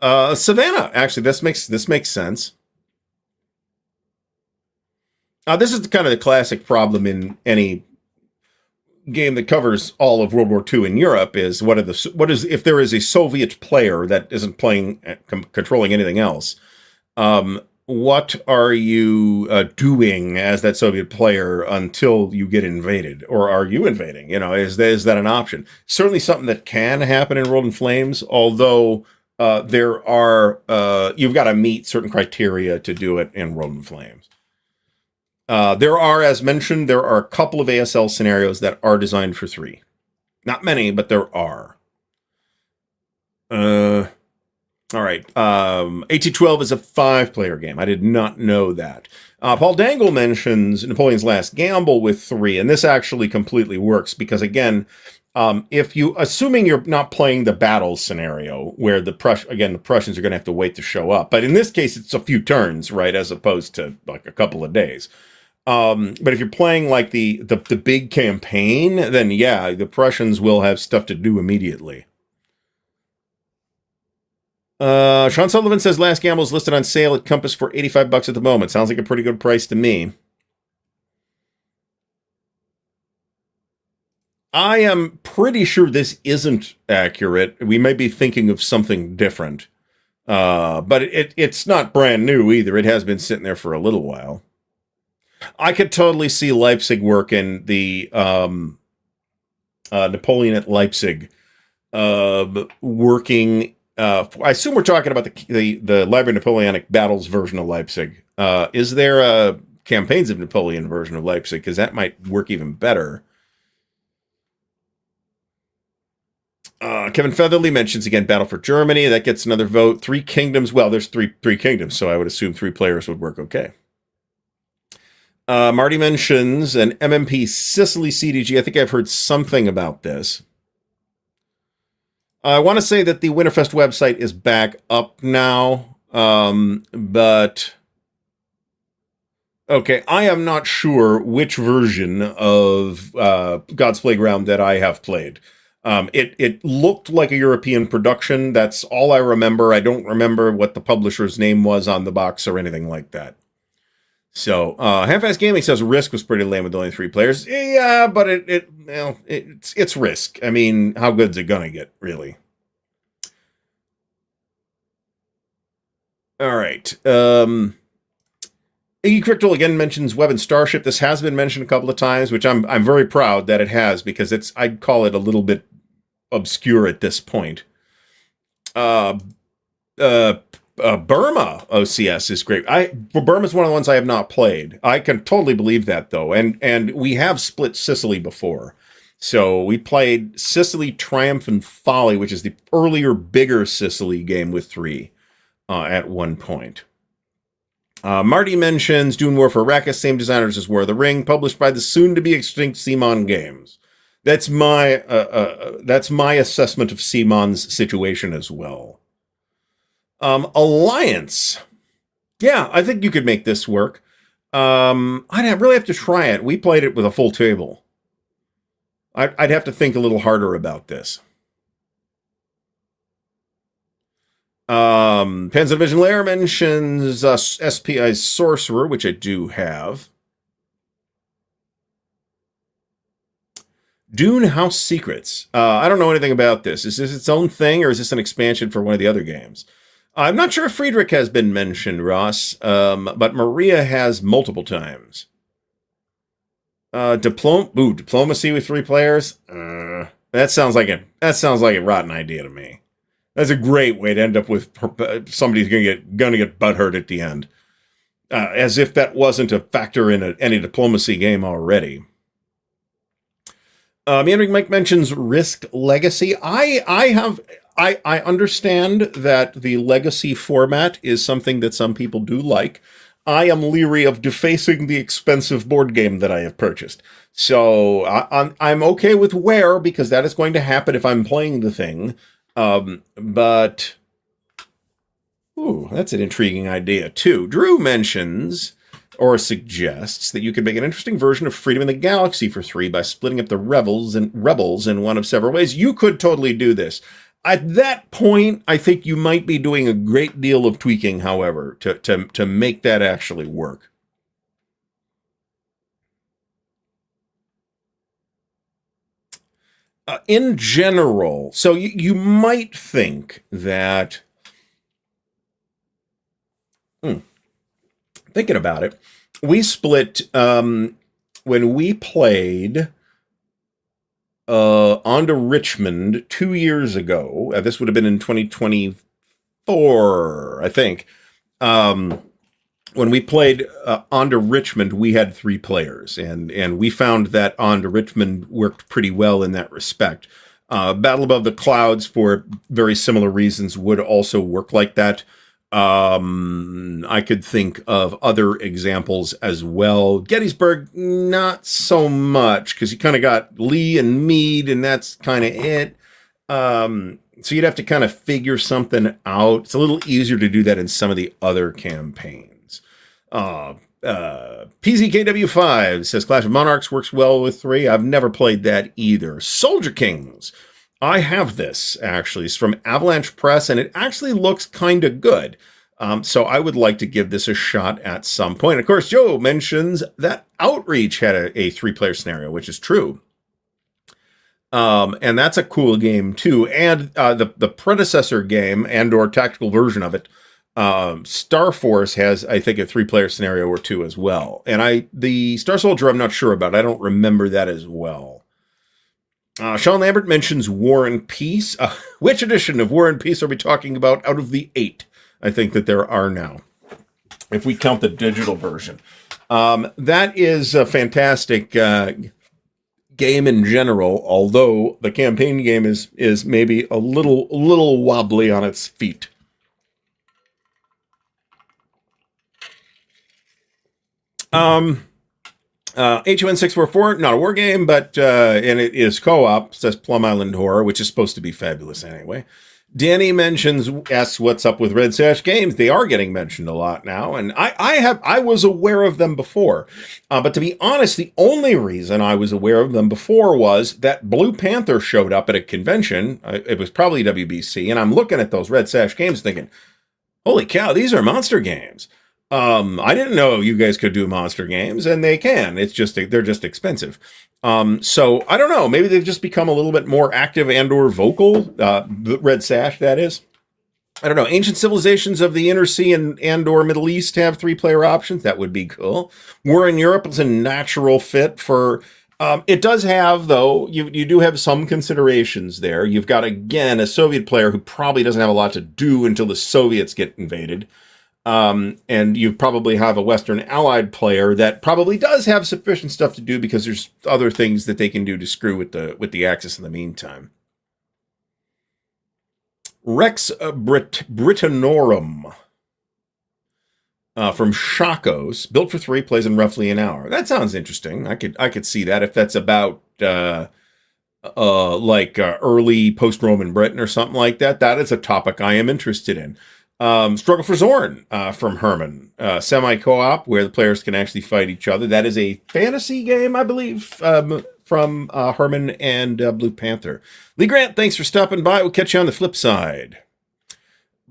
Savannah, actually, this makes sense. This is kind of the classic problem in any game that covers all of World War II in Europe is what is if there is a Soviet player that isn't playing controlling anything else, what are you doing as that Soviet player until you get invaded, or are you invading? Is that an option? Certainly something that can happen in World in Flames, although there are you've got to meet certain criteria to do it in World in Flames. There are, as mentioned, there are a couple of ASL scenarios that are designed for 3. Not many, but there are. All right. Ep240 is a 5-player game. I did not know that. Paul Dangle mentions Napoleon's Last Gamble with 3, and this actually completely works because, again, if you, assuming you're not playing the battle scenario where the Prussians are going to have to wait to show up, but in this case, it's a few turns, right, as opposed to like a couple of days. But if you're playing like the big campaign, then yeah, the Prussians will have stuff to do immediately. Sean Sullivan says Last Gamble is listed on sale at Compass for $85 at the moment. Sounds like a pretty good price to me. I am pretty sure this isn't accurate. We may be thinking of something different. But it's not brand new either. It has been sitting there for a little while. I could totally see Leipzig work in the Napoleon at Leipzig working. I assume we're talking about the Library of Napoleonic Battles version of Leipzig. Is there a Campaigns of Napoleon version of Leipzig? Because that might work even better. Kevin Featherly mentions again Battle for Germany. That gets another vote. 3 Kingdoms. Well, there's three kingdoms, so I would assume 3 players would work okay. Marty mentions an MMP Sicily CDG. I think I've heard something about this. I want to say that the Winterfest website is back up now, but okay, I am not sure which version of God's Playground that I have played. It looked like a European production. That's all I remember. I don't remember what the publisher's name was on the box or anything like that. So, Half-Ass Gaming says Risk was pretty lame with only 3 players. Yeah, but it's Risk. I mean, how good's it gonna get, really? All right. Iggy Crictal again mentions Web and Starship. This has been mentioned a couple of times, which I'm very proud that it has, because I'd call it a little bit obscure at this point. Burma OCS is great. Burma's one of the ones I have not played. I can totally believe that, though. And we have split Sicily before. So we played Sicily, Triumph, and Folly, which is the earlier, bigger Sicily game with 3 at one point. Marty mentions Dune War for Arrakis, same designers as War of the Ring, published by the soon-to-be extinct CMON Games. That's my assessment of CMON's situation as well. Alliance. Yeah, I think you could make this work. I'd really have to try it. We played it with a full table. I'd have to think a little harder about this. Panzer Division Lair mentions SPI's Sorcerer, which I do have. Dune House Secrets. I don't know anything about this. Is this its own thing, or is this an expansion for one of the other games? I'm not sure if Friedrich has been mentioned, Ross, but Maria has multiple times. Diplomacy with 3 players. That sounds like a rotten idea to me. That's a great way to end up with somebody's gonna get butthurt at the end, as if that wasn't a factor in any diplomacy game already. Meandering Mike mentions Risk Legacy. I understand that the legacy format is something that some people do like. I am leery of defacing the expensive board game that I have purchased. So I'm okay with Where, because that is going to happen if I'm playing the thing. But that's an intriguing idea too. Drew mentions or suggests that you could make an interesting version of Freedom in the Galaxy for 3 by splitting up the rebels in one of several ways. You could totally do this. At that point, I think you might be doing a great deal of tweaking, however, to make that actually work. In general, so you might think that, thinking about it, we split, when we played on to Richmond 2 years ago, this would have been in 2024, I think, when we played On to Richmond, we had 3 players, and we found that On to Richmond worked pretty well in that respect. Battle Above the Clouds, for very similar reasons, would also work like that. I could think of other examples as well. Gettysburg, not so much, because you kind of got Lee and Meade, and that's kind of it. So you'd have to kind of figure something out. It's a little easier to do that in some of the other campaigns. PZKW5 says Clash of Monarchs works well with 3. I've never played that either. Soldier Kings. I have this, actually. It's from Avalanche Press, and it actually looks kind of good. So I would like to give this a shot at some point. Of course, Joe mentions that Outreach had a 3-player scenario, which is true. And that's a cool game, too. And the predecessor game and/or tactical version of it, Star Force, has, I think, a 3-player scenario or 2 as well. And the Star Soldier, I'm not sure about. I don't remember that as well. Sean Lambert mentions War and Peace. Which edition of War and Peace are we talking about out of the 8, I think, that there are now, if we count the digital version? That is a fantastic game in general, although the campaign game is maybe a little wobbly on its feet. HUN644, not a war game, but and it is co-op, says Plum Island Horror, which is supposed to be fabulous anyway. Danny asks what's up with Red Sash Games. They are getting mentioned a lot now, and I was aware of them before. But to be honest, the only reason I was aware of them before was that Blue Panther showed up at a convention. It was probably WBC, and I'm looking at those Red Sash Games thinking, holy cow, these are monster games. I didn't know you guys could do monster games, and they can. They're just expensive. So I don't know. Maybe they've just become a little bit more active and/or vocal. The Red Sash, that is. I don't know. Ancient Civilizations of the Inner Sea and/or Middle East have 3-player options. That would be cool. War in Europe is a natural fit for. It does have, though, you do have some considerations there. You've got, again, a Soviet player who probably doesn't have a lot to do until the Soviets get invaded. And you probably have a Western Allied player that probably does have sufficient stuff to do because there's other things that they can do to screw with the Axis in the meantime. Rex Britannorum from Shakos, built for 3, plays in roughly an hour. That sounds interesting. I could see that if that's about early post-Roman Britain or something like that. That is a topic I am interested in. Struggle for Zorn from Herman, semi-co-op where the players can actually fight each other. That is a fantasy game, I believe, from Herman and Blue Panther. Lee Grant, thanks for stopping by. We'll catch you on the flip side.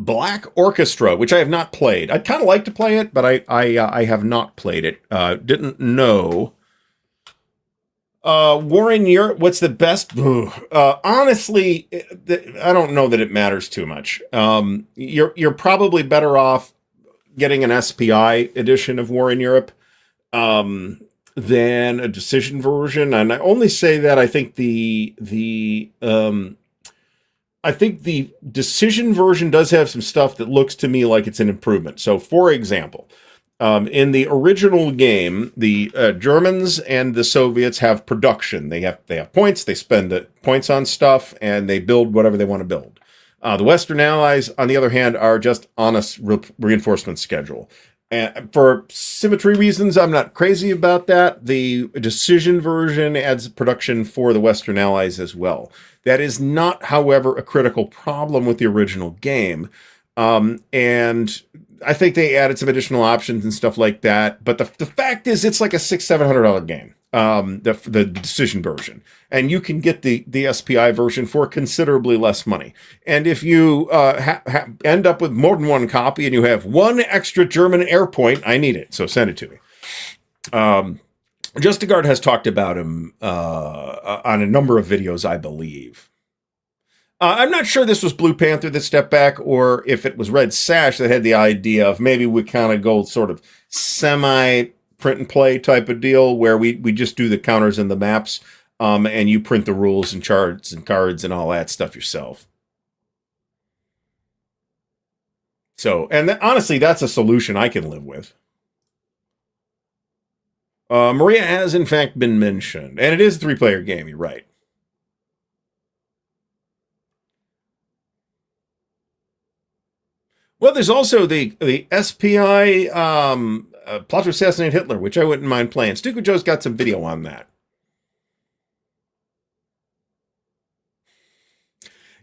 Black Orchestra, which I have not played. I'd kind of like to play it, but I have not played it. Didn't know. War in Europe, what's the best? Honestly, I don't know that it matters too much. You're probably better off getting an SPI edition of War in Europe than a decision version. And I only say that I think the decision version does have some stuff that looks to me like it's an improvement. So, for example, in the original game, the Germans and the Soviets have production. They have points. They spend the points on stuff, and they build whatever they want to build. The Western Allies, on the other hand, are just on a reinforcement schedule. And for symmetry reasons, I'm not crazy about that. The decision version adds production for the Western Allies as well. That is not, however, a critical problem with the original game. And I think they added some additional options and stuff like that. But the fact is, it's like a $600-700 game, the decision version. And you can get the SPI version for considerably less money. And if you end up with more than one copy and you have one extra German air point, I need it. So send it to me. Justigard has talked about him on a number of videos, I believe. I'm not sure this was Blue Panther that stepped back, or if it was Red Sash that had the idea of maybe we kind of go sort of semi-print and play type of deal where we just do the counters and the maps, and you print the rules and charts and cards and all that stuff yourself. So, and honestly, that's a solution I can live with. Maria has, in fact, been mentioned, and it is a 3-player game, you're right. Well, there's also the SPI Plot to Assassinate Hitler, which I wouldn't mind playing. Stuka Joe's got some video on that.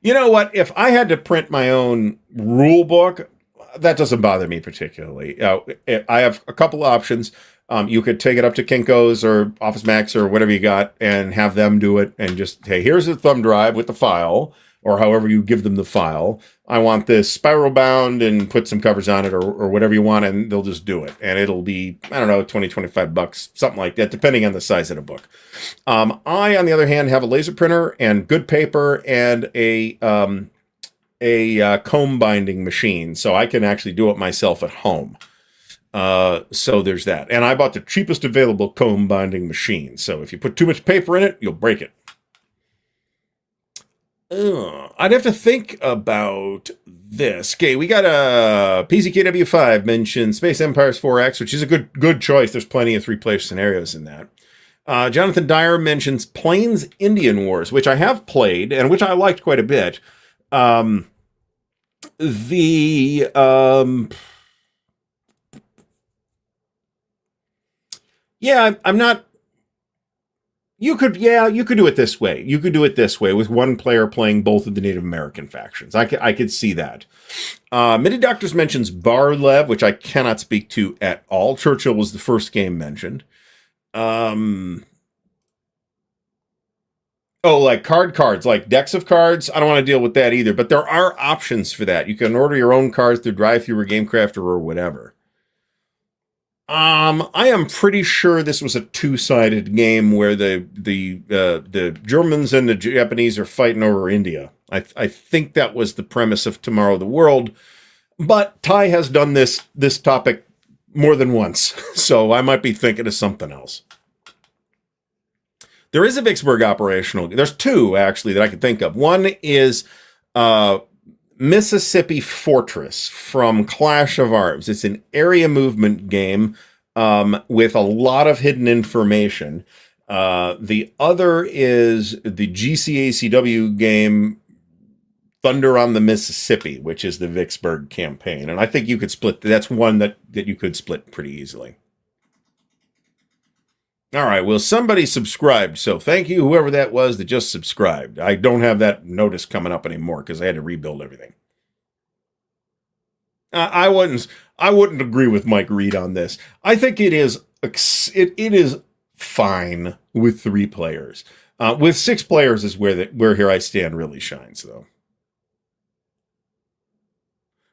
You know what? If I had to print my own rule book, that doesn't bother me particularly. I have a couple options. You could take it up to Kinko's or Office Max or whatever you got and have them do it and just, hey, here's a thumb drive with the file, or however you give them the file. I want this spiral bound and put some covers on it or whatever you want, and they'll just do it. And it'll be, I don't know, $20-25, something like that, depending on the size of the book. I, on the other hand, have a laser printer and good paper and a comb binding machine, so I can actually do it myself at home. So there's that. And I bought the cheapest available comb binding machine. So if you put too much paper in it, you'll break it. I'd have to think about this. Okay, we got a PZKW5 mentioned Space Empires 4X, which is a good choice. There's plenty of 3-player scenarios in that. Jonathan Dyer mentions Plains Indian Wars, which I have played and which I liked quite a bit. Yeah, I'm not. You could do it this way. You could do it this way with one player playing both of the Native American factions. I could see that. Midi Doctors mentions Barlev, which I cannot speak to at all. Churchill was the first game mentioned. Like cards, like decks of cards. I don't want to deal with that either, but there are options for that. You can order your own cards through DriveThru or GameCrafter or whatever. I am pretty sure this was a 2-sided game where the Germans and the Japanese are fighting over India. I think that was the premise of Tomorrow the World, but Ty has done this topic more than once, so I might be thinking of something else. There is a Vicksburg operational. There's 2 actually that I can think of. One is Mississippi Fortress from Clash of Arms. It's an area movement game with a lot of hidden information. The other is the GCACW game Thunder on the Mississippi, which is the Vicksburg campaign. And I think you could split. That's one that you could split pretty easily. All right, well, somebody subscribed, so thank you, whoever that was that just subscribed. I don't have that notice coming up anymore because I had to rebuild everything. I wouldn't agree with Mike Reed on this. I think it is fine with 3 players. With 6 players is where Here I Stand really shines, though.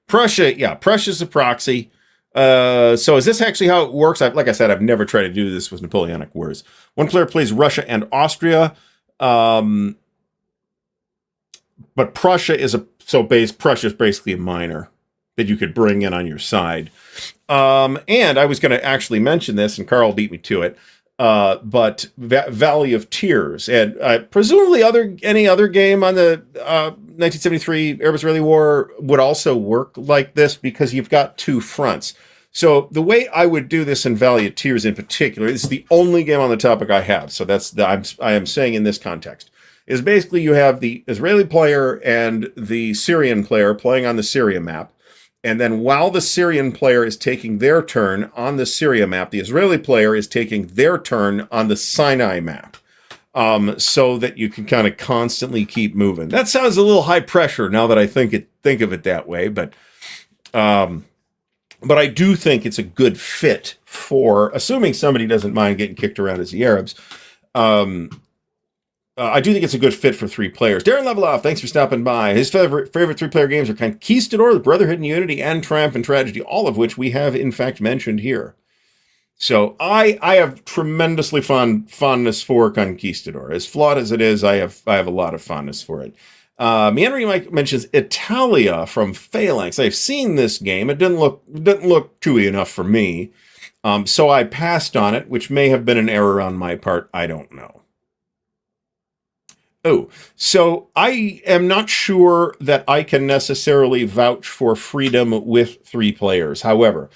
Prussia, Prussia's a proxy. So is this actually how it works? Like I said, I've never tried to do this with Napoleonic Wars. 1 player plays Russia and Austria. But Prussia is Prussia's basically a minor that you could bring in on your side. And I was going to actually mention this, and Carl beat me to it. But Valley of Tears, and presumably any other game on the 1973 Arab-Israeli War would also work like this because you've got 2 fronts. So the way I would do this in Valley of Tears in particular, this is the only game on the topic I have, so I am saying in this context, is basically you have the Israeli player and the Syrian player playing on the Syria map. And then while the Syrian player is taking their turn on the Syria map, the Israeli player is taking their turn on the Sinai map, so that you can kind of constantly keep moving. That sounds a little high pressure now that I think of it that way, but I do think it's a good fit for, assuming somebody doesn't mind getting kicked around as the Arabs. I do think it's a good fit for 3 players. Darren Leveloff, thanks for stopping by. His favorite 3-player games are Conquistador, The Brotherhood and Unity, and Triumph and Tragedy, all of which we have, in fact, mentioned here. So I have tremendously fondness for Conquistador. As flawed as it is, I have a lot of fondness for it. Meandering Mike mentions Italia from Phalanx. I've seen this game. It didn't look chewy enough for me. So I passed on it, which may have been an error on my part. I don't know. Oh, so I am not sure that I can necessarily vouch for freedom with 3 players. However,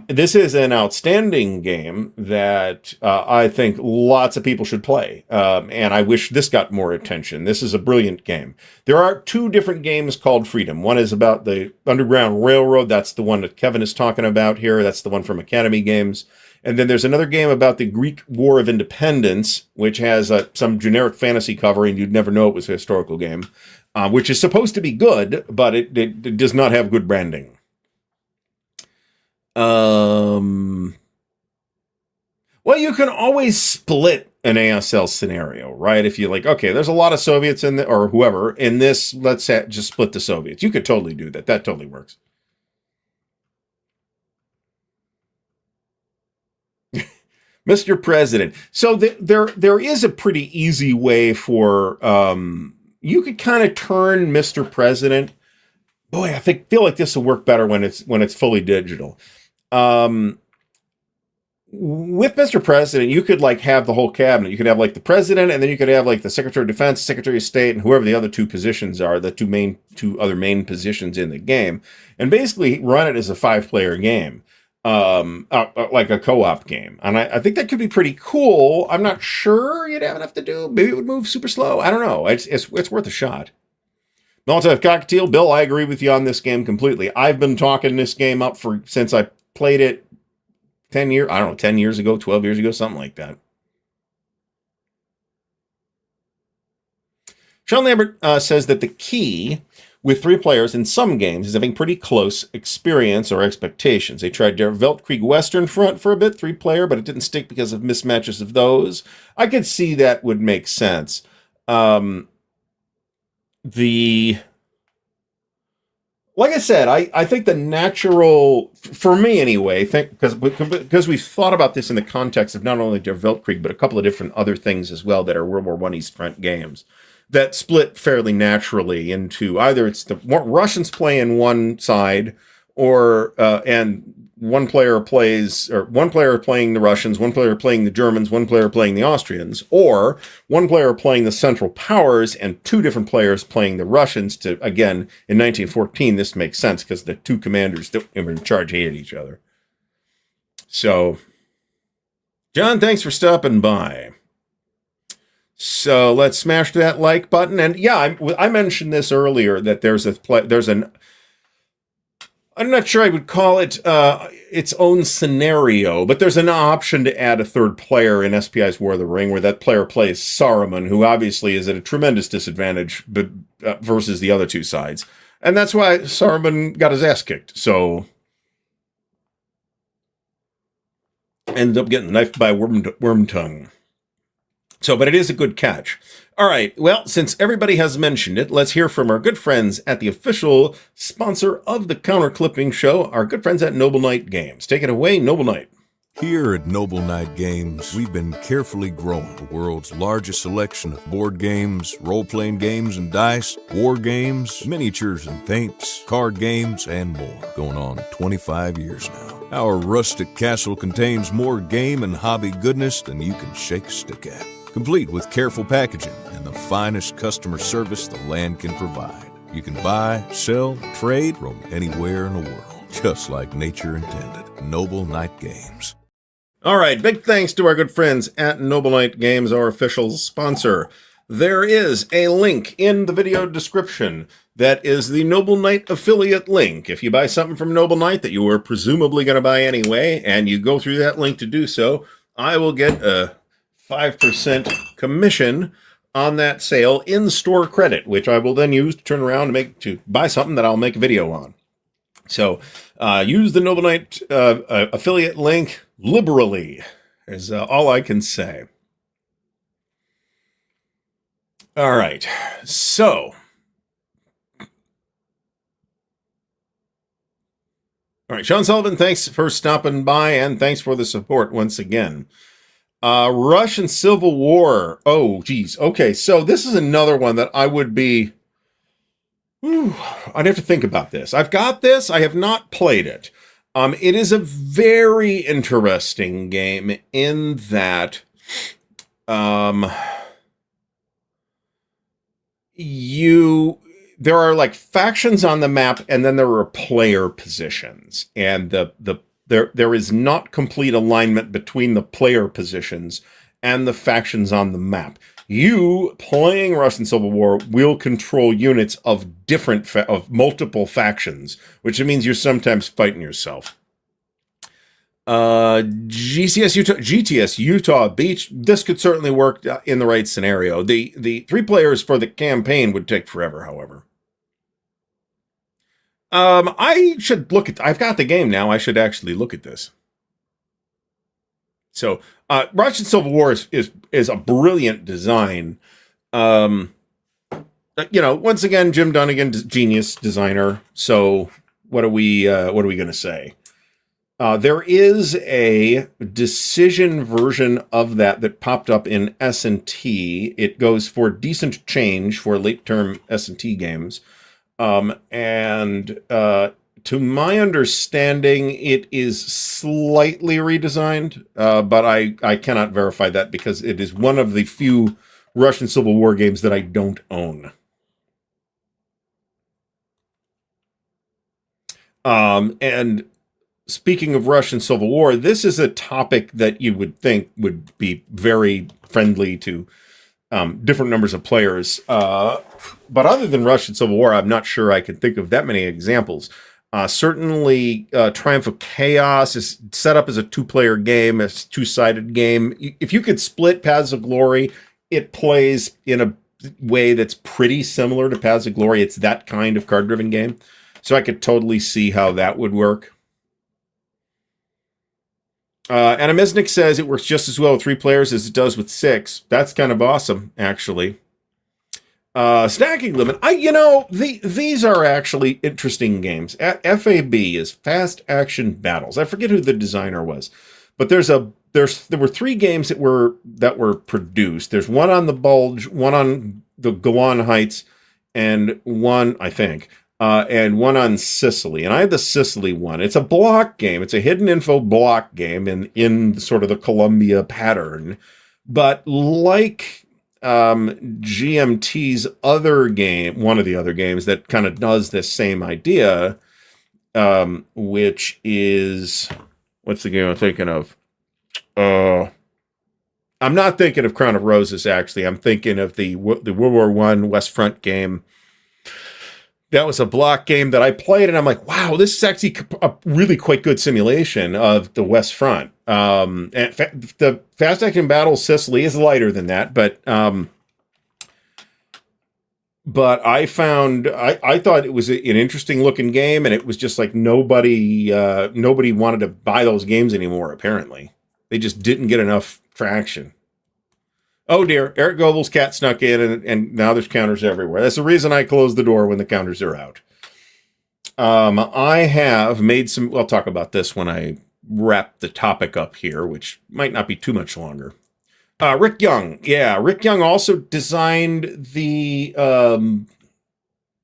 this is an outstanding game that I think lots of people should play. And I wish this got more attention. This is a brilliant game. There are 2 different games called Freedom. One is about the Underground Railroad. That's the one that Kevin is talking about here. That's the one from Academy Games. And then there's another game about the Greek War of Independence, which has some generic fantasy cover, and you'd never know it was a historical game, which is supposed to be good, but it does not have good branding. Well, you can always split an ASL scenario, right? If you're like, okay, there's a lot of Soviets or whoever in this, let's just split the Soviets. You could totally do that. That totally works. Mr. President. So there is a pretty easy way for, you could kind of turn Mr. President. Boy, I feel like this will work better when it's fully digital. With Mr. President, you could like have the whole cabinet. You could have like the president, and then you could have like the Secretary of Defense, Secretary of State, and whoever the other 2 positions are, the two other main positions in the game, and basically run it as a 5-player game. Like a co-op game. And I think that could be pretty cool. I'm not sure you'd have enough to do. Maybe it would move super slow. I don't know. It's worth a shot. Molotov Cocktail, Bill, I agree with you on this game completely. I've been talking this game up since I played it 10 years ago, 12 years ago, something like that. Sean Lambert says that the key with 3 players in some games is having pretty close experience or expectations. They tried Der Weltkrieg Western Front for a bit, 3-player, but it didn't stick because of mismatches of those. I could see that would make sense. Like I said, I think the natural, for me anyway, because we've thought about this in the context of not only Der Weltkrieg, but a couple of different other things as well that are World War I East Front games that split fairly naturally into either it's the Russians playing one side or and one player playing the Russians, one player playing the Germans, one player playing the Austrians, or one player playing the Central Powers and two different players playing the Russians. To again, in 1914, this makes sense because the two commanders that were in charge hated each other. So, John, thanks for stopping by. So let's smash that like button. And yeah, I mentioned this earlier that I'm not sure I would call it its own scenario, but there's an option to add a third player in SPI's War of the Ring where that player plays Saruman, who obviously is at a tremendous disadvantage versus the other two sides. And that's why Saruman got his ass kicked. So, ended up getting knifed by Wormtongue. So, but it is a good catch. All right, well, since everybody has mentioned it, let's hear from our good friends at the official sponsor of the Counter Clipping Show, our good friends at Noble Knight Games. Take it away, Noble Knight. Here at Noble Knight Games, we've been carefully growing the world's largest selection of board games, role-playing games and dice, war games, miniatures and paints, card games, and more. Going on 25 years now. Our rustic castle contains more game and hobby goodness than you can shake a stick at. Complete with careful packaging and the finest customer service the land can provide. You can buy, sell, trade from anywhere in the world, just like nature intended. Noble Knight Games. All right, big thanks to our good friends at Noble Knight Games, our official sponsor. There is a link in the video description that is the Noble Knight affiliate link. If you buy something from Noble Knight that you were presumably going to buy anyway, and you go through that link to do so, I will get a 5% commission on that sale in store credit, which I will then use to turn around to buy something that I'll make a video on. So use the Noble Knight affiliate link liberally is all I can say. All right, so all right, Sean Sullivan, thanks for stopping by and thanks for the support once again. Russian Civil War. Oh, geez. Okay, so this is another one that I would be... I'd have to think about this. I've got this. I have not played it. It is a very interesting game in that there are like factions on the map, and then there are player positions, and there is not complete alignment between the player positions and the factions on the map. You, playing Russian Civil War, will control units of multiple factions, which means you're sometimes fighting yourself. GTS Utah Beach, this could certainly work in the right scenario. The 3 players for the campaign would take forever, however. I should look at... I've got the game now. I should actually look at this. So, Russian Civil War is a brilliant design. Once again, Jim Dunnigan, genius designer. So, what are we going to say? There is a decision version of that popped up in S&T. It goes for decent change for late-term S&T games. To my understanding, it is slightly redesigned, but I cannot verify that because it is one of the few Russian Civil War games that I don't own. And speaking of Russian Civil War, this is a topic that you would think would be very friendly to different numbers of players. But other than Russian Civil War, I'm not sure I can think of that many examples. Certainly, Triumph of Chaos is set up as a 2-player game, a 2-sided game. If you could split Paths of Glory, it plays in a way that's pretty similar to Paths of Glory. It's that kind of card-driven game. So I could totally see how that would work. Animisnik says it works just as well with 3 players as it does with 6. That's kind of awesome, actually. Stacking Limit. These are actually interesting games. FAB is Fast Action Battles. I forget who the designer was, but there were 3 games that were produced. There's one on the Bulge, one on the Golan Heights, and one, I think, and one on Sicily. And I had the Sicily one. It's a block game. It's a hidden info block game in sort of the Columbia pattern. But like GMT's other game, one of the other games that kind of does this same idea, which is, what's the game I'm thinking of? I'm not thinking of Crown of Roses, actually. I'm thinking of the World War I West Front game. That was a block game that I played, and I'm like, wow, this is actually a really quite good simulation of the West Front. And the Fast Action Battle Sicily is lighter than that, but I found I thought it was an interesting looking game, and it was just like nobody wanted to buy those games anymore. Apparently, they just didn't get enough traction. Oh dear, Eric Goebel's cat snuck in, and now there's counters everywhere. That's the reason I close the door when the counters are out. I have made some, we'll talk about this when I wrap the topic up here, which might not be too much longer. Rick Young. Yeah, Rick Young also designed the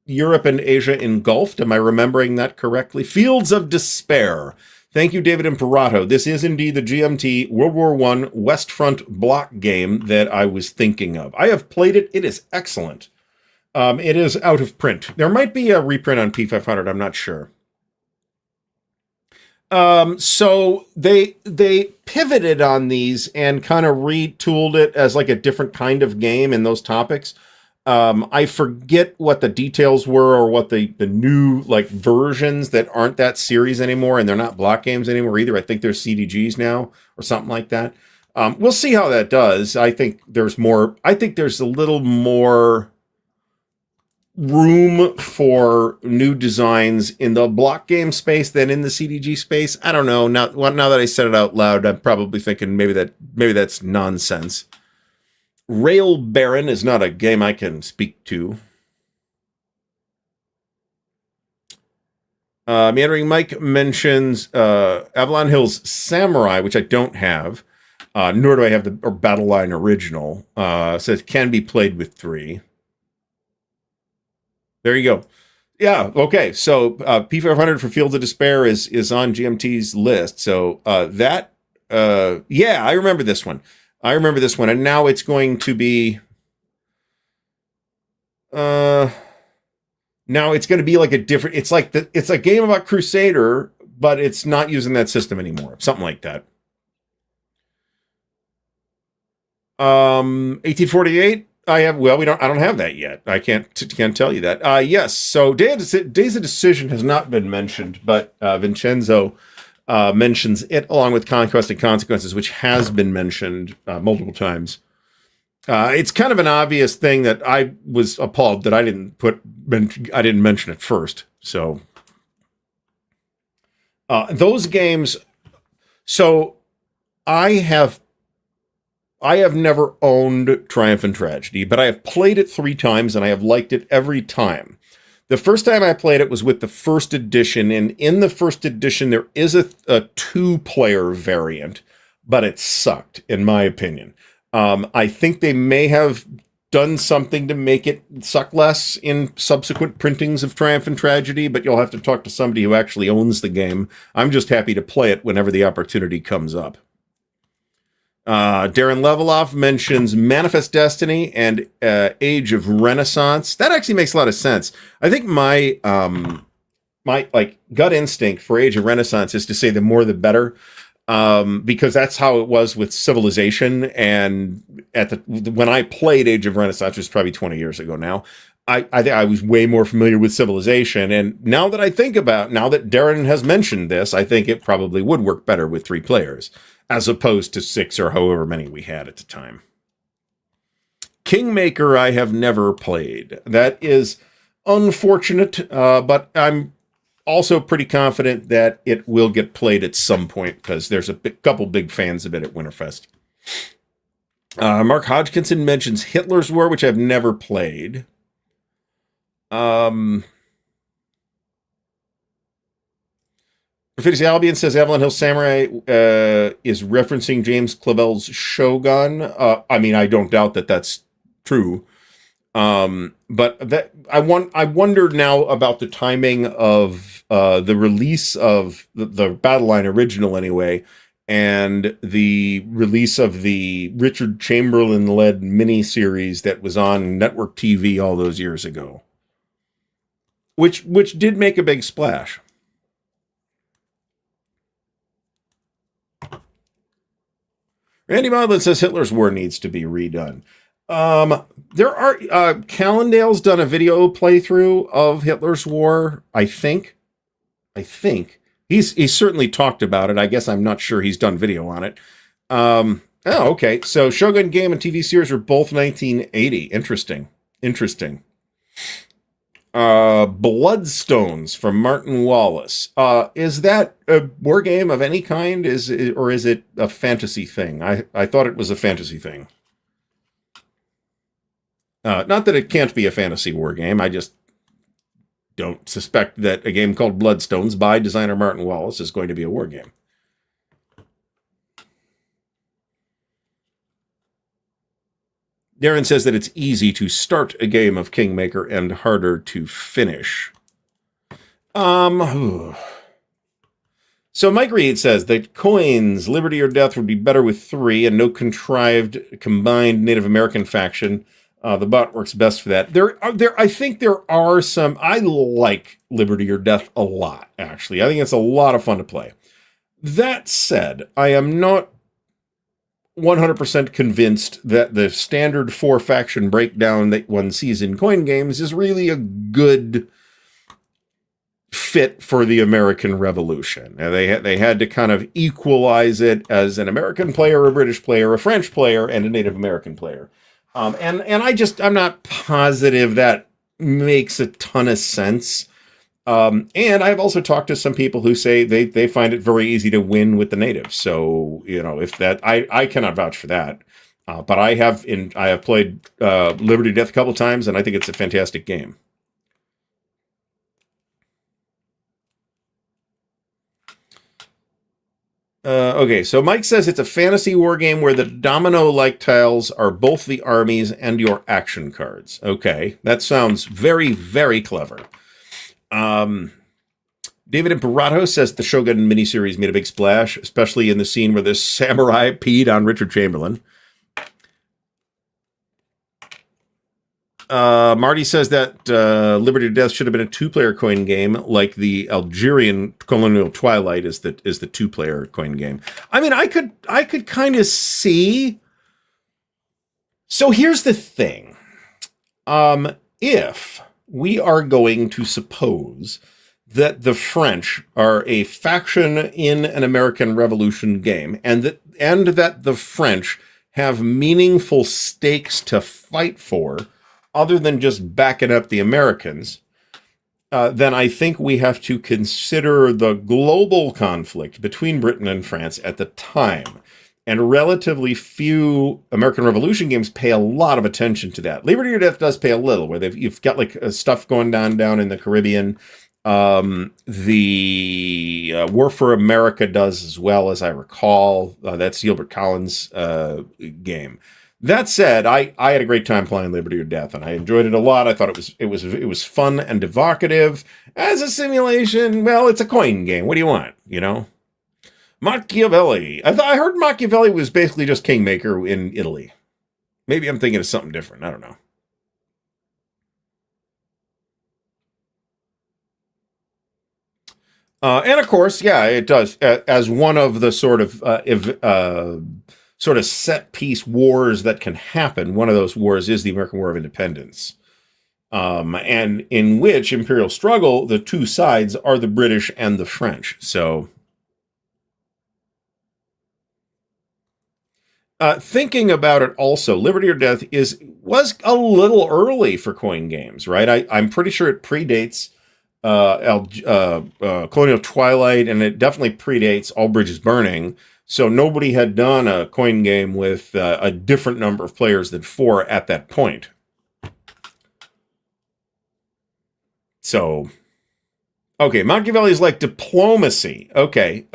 Europe and Asia Engulfed. Am I remembering that correctly? Fields of Despair. Thank you, David Imperato. This is indeed the GMT World War I West Front block game that I was thinking of. I have played it. It is excellent. It is out of print. There might be a reprint on P500. I'm not sure. So they pivoted on these and kind of retooled it as like a different kind of game in those topics. I forget what the details were or what the new like versions that aren't that series anymore, and they're not block games anymore either. I think they're CDGs now or something like that. We'll see how that does. I think there's a little more room for new designs in the block game space than in the CDG space. I don't know. Now that I said it out loud, I'm probably thinking maybe that's nonsense. Rail Baron is not a game I can speak to. Meandering Mike mentions Avalon Hill's Samurai, which I don't have, nor do I have the Battle Line Original. Says can be played with 3. There you go. Yeah, okay. So P500 for Fields of Despair is on GMT's list. So yeah, I remember this one. And now it's going to be like a different, it's a game about Crusader, but it's not using that system anymore. Something like that. 1848, I don't have that yet. I can't tell you that. Yes, so Days of Decision has not been mentioned, but Vincenzo mentions it along with Conquest and Consequences, which has been mentioned multiple times. It's kind of an obvious thing that I was appalled that I didn't mention it first. So those games. So I have never owned Triumph and Tragedy, but I have played it 3 times and I have liked it every time. The first time I played it was with the first edition, and in the first edition, there is a 2-player variant, but it sucked, in my opinion. I think they may have done something to make it suck less in subsequent printings of Triumph and Tragedy, but you'll have to talk to somebody who actually owns the game. I'm just happy to play it whenever the opportunity comes up. Darren Leveloff mentions Manifest Destiny and Age of Renaissance. That actually makes a lot of sense. I think my like gut instinct for Age of Renaissance is to say the more the better, because that's how it was with Civilization. And when I played Age of Renaissance, which was probably 20 years ago now, I think I was way more familiar with Civilization. And now that Darren has mentioned this, I think it probably would work better with 3 players. As opposed to 6 or however many we had at the time. Kingmaker I have never played. That is unfortunate, but I'm also pretty confident that it will get played at some point because there's a couple big fans of it at Winterfest. Mark Hodgkinson mentions Hitler's War, which I've never played. Graffiti Albion says Avalon Hill Samurai is referencing James Clavell's Shogun. I mean, I don't doubt that that's true. But that I wonder now about the timing of the release of the Battle Line original anyway, and the release of the Richard Chamberlain-led miniseries that was on network TV all those years ago, which did make a big splash. Randy Modlin says Hitler's War needs to be redone. There are Callendale's done a video playthrough of Hitler's War. I think he's certainly talked about it. I guess I'm not sure he's done video on it. Oh, okay. So Shogun game and TV series are both 1980. Interesting. Bloodstones from Martin Wallace. Is that a war game of any kind? Or is it a fantasy thing? I thought it was a fantasy thing. Not that it can't be a fantasy war game. I just don't suspect that a game called Bloodstones by designer Martin Wallace is going to be a war game. Darren says that it's easy to start a game of Kingmaker and harder to finish. So Mike Reed says that coins, Liberty or Death would be better with 3 and no contrived combined Native American faction. The bot works best for that. I think there are some. I like Liberty or Death a lot, actually. I think it's a lot of fun to play. That said, I am not 100% convinced that the standard 4-faction breakdown that one sees in coin games is really a good fit for the American Revolution. Now, they had to kind of equalize it as an American player, a British player, a French player, and a Native American player. And I'm not positive that makes a ton of sense. And I've also talked to some people who say they find it very easy to win with the natives. So, if that, I cannot vouch for that. But I have played Liberty Death a couple times, and I think it's a fantastic game. Okay, so Mike says it's a fantasy war game where the domino-like tiles are both the armies and your action cards. Okay, that sounds very, very clever. David Imperato says the Shogun miniseries made a big splash, especially in the scene where this samurai peed on Richard Chamberlain. Marty says that Liberty or Death should have been a 2-player coin game, like the Algerian Colonial Twilight is the 2-player coin game. I mean, I could kind of see. So here's the thing. If we are going to suppose that the French are a faction in an American Revolution game, and that the French have meaningful stakes to fight for, other than just backing up the Americans, then I think we have to consider the global conflict between Britain and France at the time. And relatively few American Revolution games pay a lot of attention to that. Liberty or Death does pay a little, where you've got like stuff going down in the Caribbean. The War for America does as well, as I recall. That's Gilbert Collins' game. That said, I had a great time playing Liberty or Death, and I enjoyed it a lot. I thought it was fun and evocative. As a simulation, well, it's a coin game. What do you want? Machiavelli. I heard Machiavelli was basically just Kingmaker in Italy. Maybe I'm thinking of something different. I don't know. And of course, yeah, it does. As one of the sort of set piece wars that can happen, one of those wars is the American War of Independence. And in which Imperial Struggle, the two sides are the British and the French. So thinking about it also, Liberty or Death was a little early for coin games, right? I'm pretty sure it predates Colonial Twilight, and it definitely predates All Bridges Burning. So nobody had done a coin game with a different number of players than 4 at that point. So, okay, Machiavelli is like diplomacy. Okay.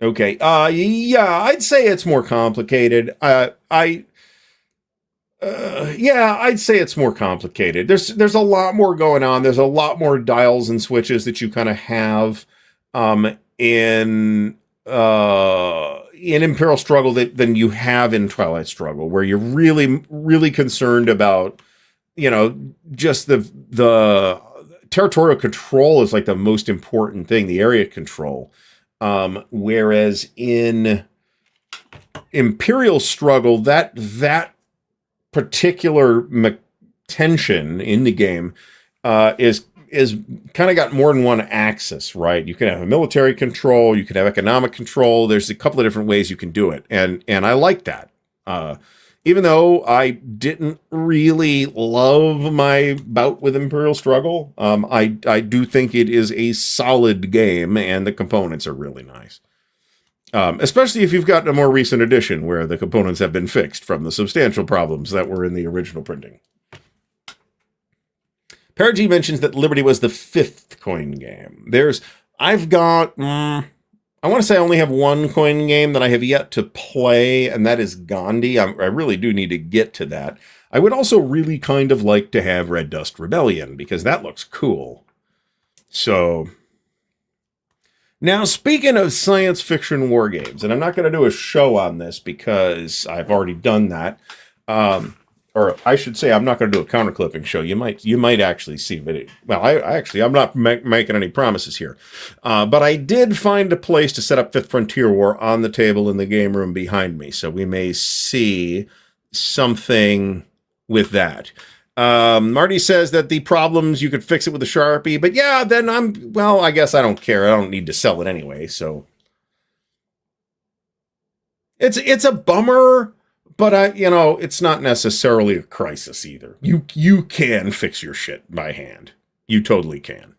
Okay. Yeah, I'd say it's more complicated. Yeah, I'd say it's more complicated. There's a lot more going on. There's a lot more dials and switches that you kind of have in Imperial Struggle than you have in Twilight Struggle, where you're really, really concerned about, just the territorial control is like the most important thing, the area control. Whereas in Imperial Struggle, that particular tension in the game is kind of got more than one axis, right? You can have a military control, you can have economic control. There's a couple of different ways you can do it, and I like that. Even though I didn't really love my bout with Imperial Struggle, I do think it is a solid game, and the components are really nice. Especially if you've got a more recent edition where the components have been fixed from the substantial problems that were in the original printing. Paragy mentions that Liberty was the 5th coin game. I've got, I want to say I only have one coin game that I have yet to play, and that is Gandhi. I really do need to get to that. I would also really kind of like to have Red Dust Rebellion, because that looks cool. So, now speaking of science fiction war games, and I'm not going to do a show on this because I've already done that. Or I should say, I'm not going to do a counterclipping show. You might actually see video. Well, I'm not making any promises here. But I did find a place to set up 5th Frontier War on the table in the game room behind me. So we may see something with that. Marty says that the problems, you could fix it with a Sharpie. But yeah, then I guess I don't care. I don't need to sell it anyway. So it's a bummer. But it's not necessarily a crisis either. You can fix your shit by hand. You totally can.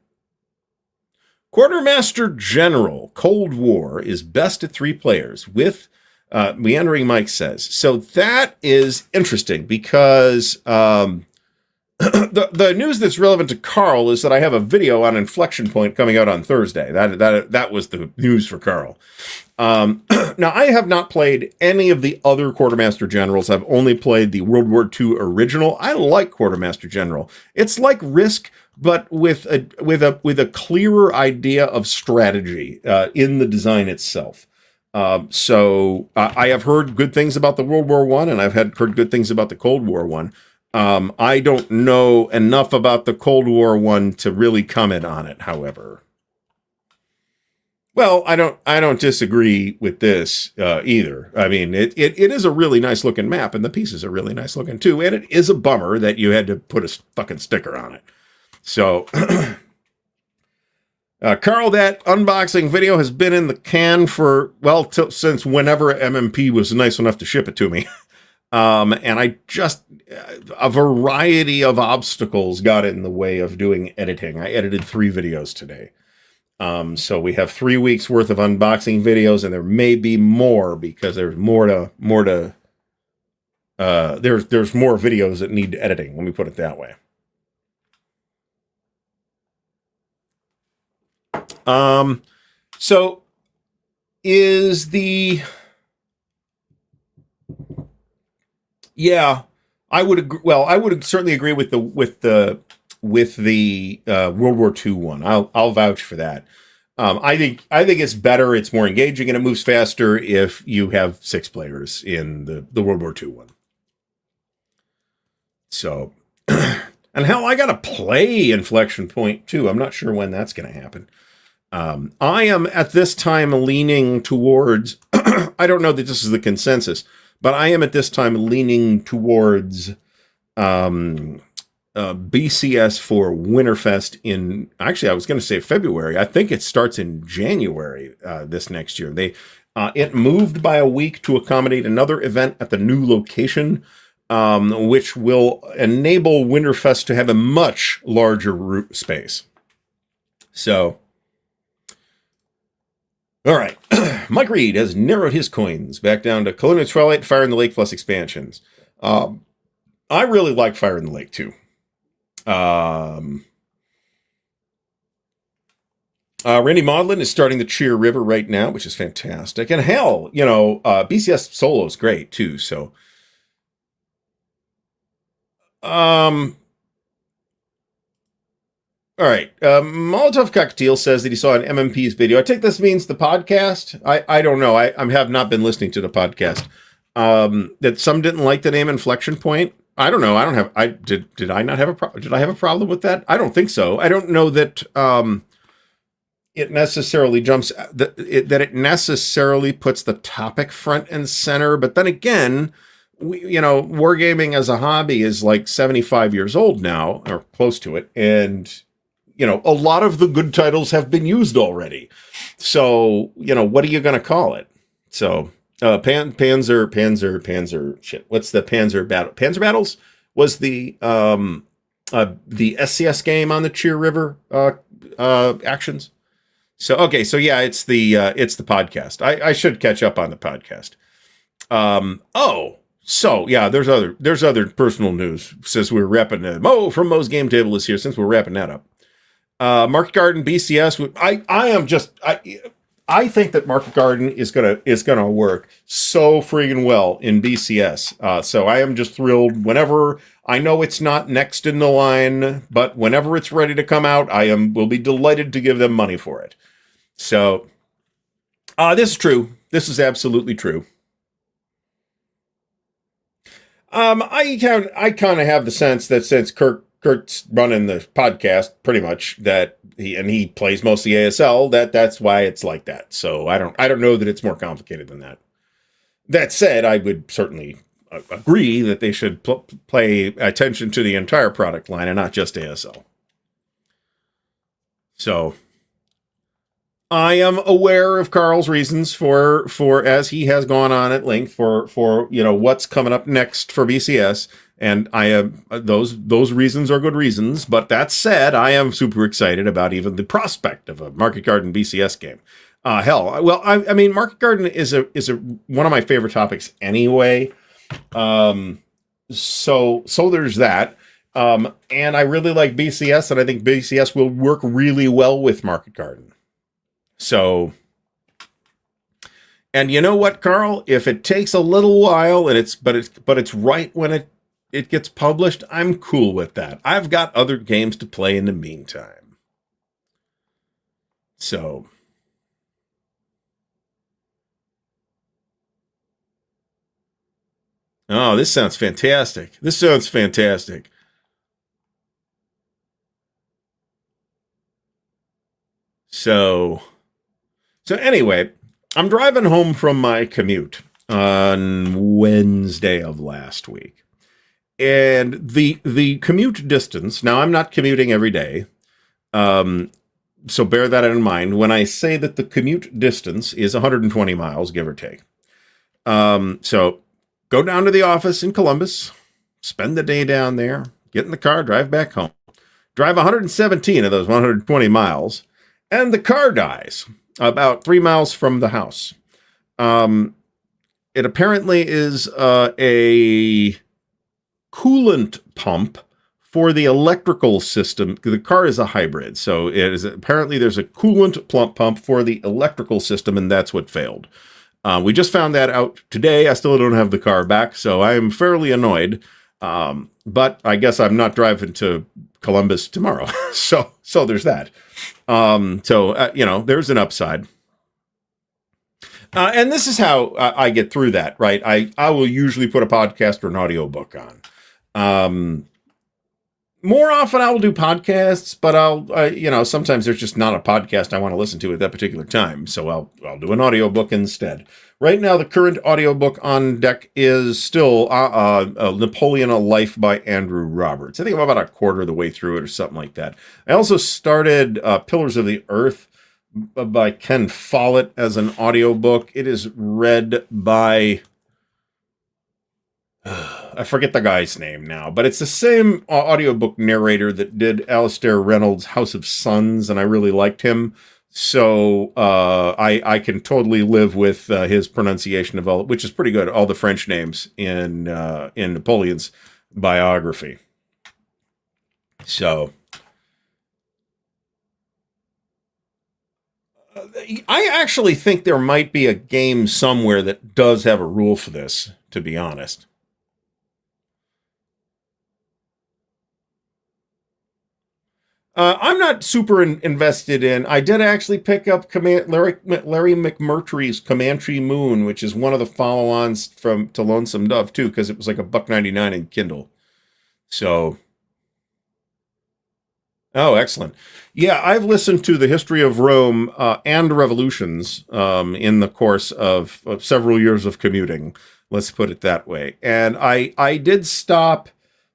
Quartermaster General Cold War is best at 3 players with Meandering Mike says. So that is interesting because the news that's relevant to Carl is that I have a video on Inflection Point coming out on Thursday. That was the news for Carl. Now, I have not played any of the other Quartermaster Generals. I've only played the World War II original. I like Quartermaster General. It's like Risk, but with a clearer idea of strategy in the design itself. So I have heard good things about the World War I, and I've heard good things about the Cold War I. I don't know enough about the Cold War I to really comment on it, however. Well, I don't disagree with this either. I mean, it is a really nice looking map, and the pieces are really nice looking too. And it is a bummer that you had to put a fucking sticker on it. So, Carl, that unboxing video has been in the can for, since whenever MMP was nice enough to ship it to me. And I just, a variety of obstacles got in the way of doing editing. I edited 3 videos today. So we have 3 weeks worth of unboxing videos, and there may be more because there's more to there's more videos that need editing. Let me put it that way. So is I would agree. Well, I would certainly agree with the World War II one. I'll vouch for that. I think it's better. It's more engaging, and it moves faster if you have 6 players in the World War II one. So, and hell, I gotta play Inflection Point too. I'm not sure when that's gonna happen. I am at this time leaning towards. I don't know that this is the consensus, but I am at this time leaning towards BCS for Winterfest in, actually, I was going to say February. I think it starts in January this next year. It moved by a week to accommodate another event at the new location, which will enable Winterfest to have a much larger root space. So, all right. Mike Reed has narrowed his coins back down to Colonial Twilight, Fire in the Lake plus expansions. I really like Fire in the Lake too. Randy Maudlin is starting the Cheer River right now, which is fantastic. And hell, BCS Solo is great too. So, all right. Molotov Cocktail says that he saw an MMP's video. I take this means the podcast. I don't know. I have not been listening to the podcast. That some didn't like the name Inflection Point. I don't know. I don't have. Did I not have a did I have a problem with that? I don't think so. I don't know that it necessarily that it necessarily puts the topic front and center. But then again, wargaming as a hobby is like 75 years old now, or close to it, and a lot of the good titles have been used already. So what are you going to call it? So Panzer shit. What's the Panzer battle? Panzer Battles was the SCS game on the Cheer River actions. So okay, so yeah, it's the podcast. I should catch up on the podcast. So yeah, there's other personal news. Since we're wrapping it. Mo from Mo's Game Table is here. Since we're wrapping that up, Market Garden BCS. I think that Market Garden is gonna work so friggin' well in BCS. So I am just thrilled whenever. I know it's not next in the line, but whenever it's ready to come out, will be delighted to give them money for it. So, this is true. This is absolutely true. I kind of have the sense that since Kurt's running the podcast pretty much, that he plays mostly ASL, that's why it's like that. So I don't know that it's more complicated than that. That said, I would certainly agree that they should pay attention to the entire product line and not just ASL. So I am aware of Carl's reasons for as he has gone on at length for what's coming up next for BCS, and I am those reasons are good reasons. But that said, I am super excited about even the prospect of a Market Garden BCS game. I mean, Market Garden is one of my favorite topics anyway. So there's that. And I really like BCS, and I think BCS will work really well with Market Garden. So, and you know what, Carl? If it takes a little while and it's right when it gets published, I'm cool with that. I've got other games to play in the meantime. So, oh, this sounds fantastic. So anyway, I'm driving home from my commute on Wednesday of last week. And the commute distance, now I'm not commuting every day, so bear that in mind when I say that the commute distance is 120 miles, give or take. So go down to the office in Columbus, spend the day down there, get in the car, drive back home. Drive 117 of those 120 miles, and the car dies about 3 miles from the house. It apparently is a coolant pump for the electrical system. The car is a hybrid, so it is apparently there's a coolant pump for the electrical system, and that's what failed. We just found that out today. I still don't have the car back, so I am fairly annoyed. But I guess I'm not driving to Columbus tomorrow. so there's that. There's an upside. And this is how I get through that, right? I will usually put a podcast or an audiobook on. More often I will do podcasts, but sometimes there's just not a podcast I want to listen to at that particular time. So I'll do an audiobook instead. Right now, the current audiobook on deck is still Napoleon, A Life by Andrew Roberts. I think I'm about a quarter of the way through it or something like that. I also started Pillars of the Earth by Ken Follett as an audiobook. It is read by... I forget the guy's name now, but it's the same audiobook narrator that did Alastair Reynolds' House of Suns, and I really liked him. So I can totally live with his pronunciation of all, which is pretty good, all the French names in Napoleon's biography. So I actually think there might be a game somewhere that does have a rule for this, to be honest. I'm not super invested in. I did actually pick up Larry McMurtry's Comanche Moon, which is one of the follow-ons to Lonesome Dove too, because it was like $1.99 in Kindle. So, oh, excellent. Yeah, I've listened to the History of Rome and Revolutions in the course of several years of commuting. Let's put it that way. And I did stop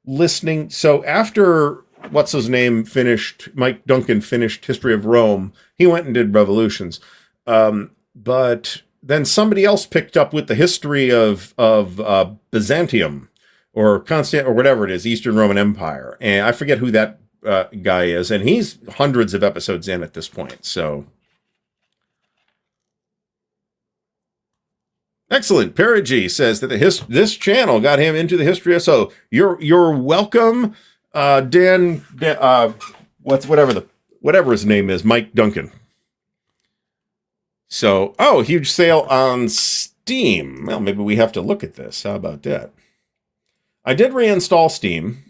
listening. So after what's his name finished, Mike Duncan finished History of Rome, he went and did Revolutions. But then somebody else picked up with the history of Byzantium or Constant or whatever it is, Eastern Roman Empire. And I forget who that guy is, and he's hundreds of episodes in at this point. So excellent. Perigi says that this channel got him into the history of. So you're welcome, Dan. Whatever his name is, Mike Duncan. So huge sale on Steam. Well, maybe we have to look at this. How about that? I did reinstall Steam.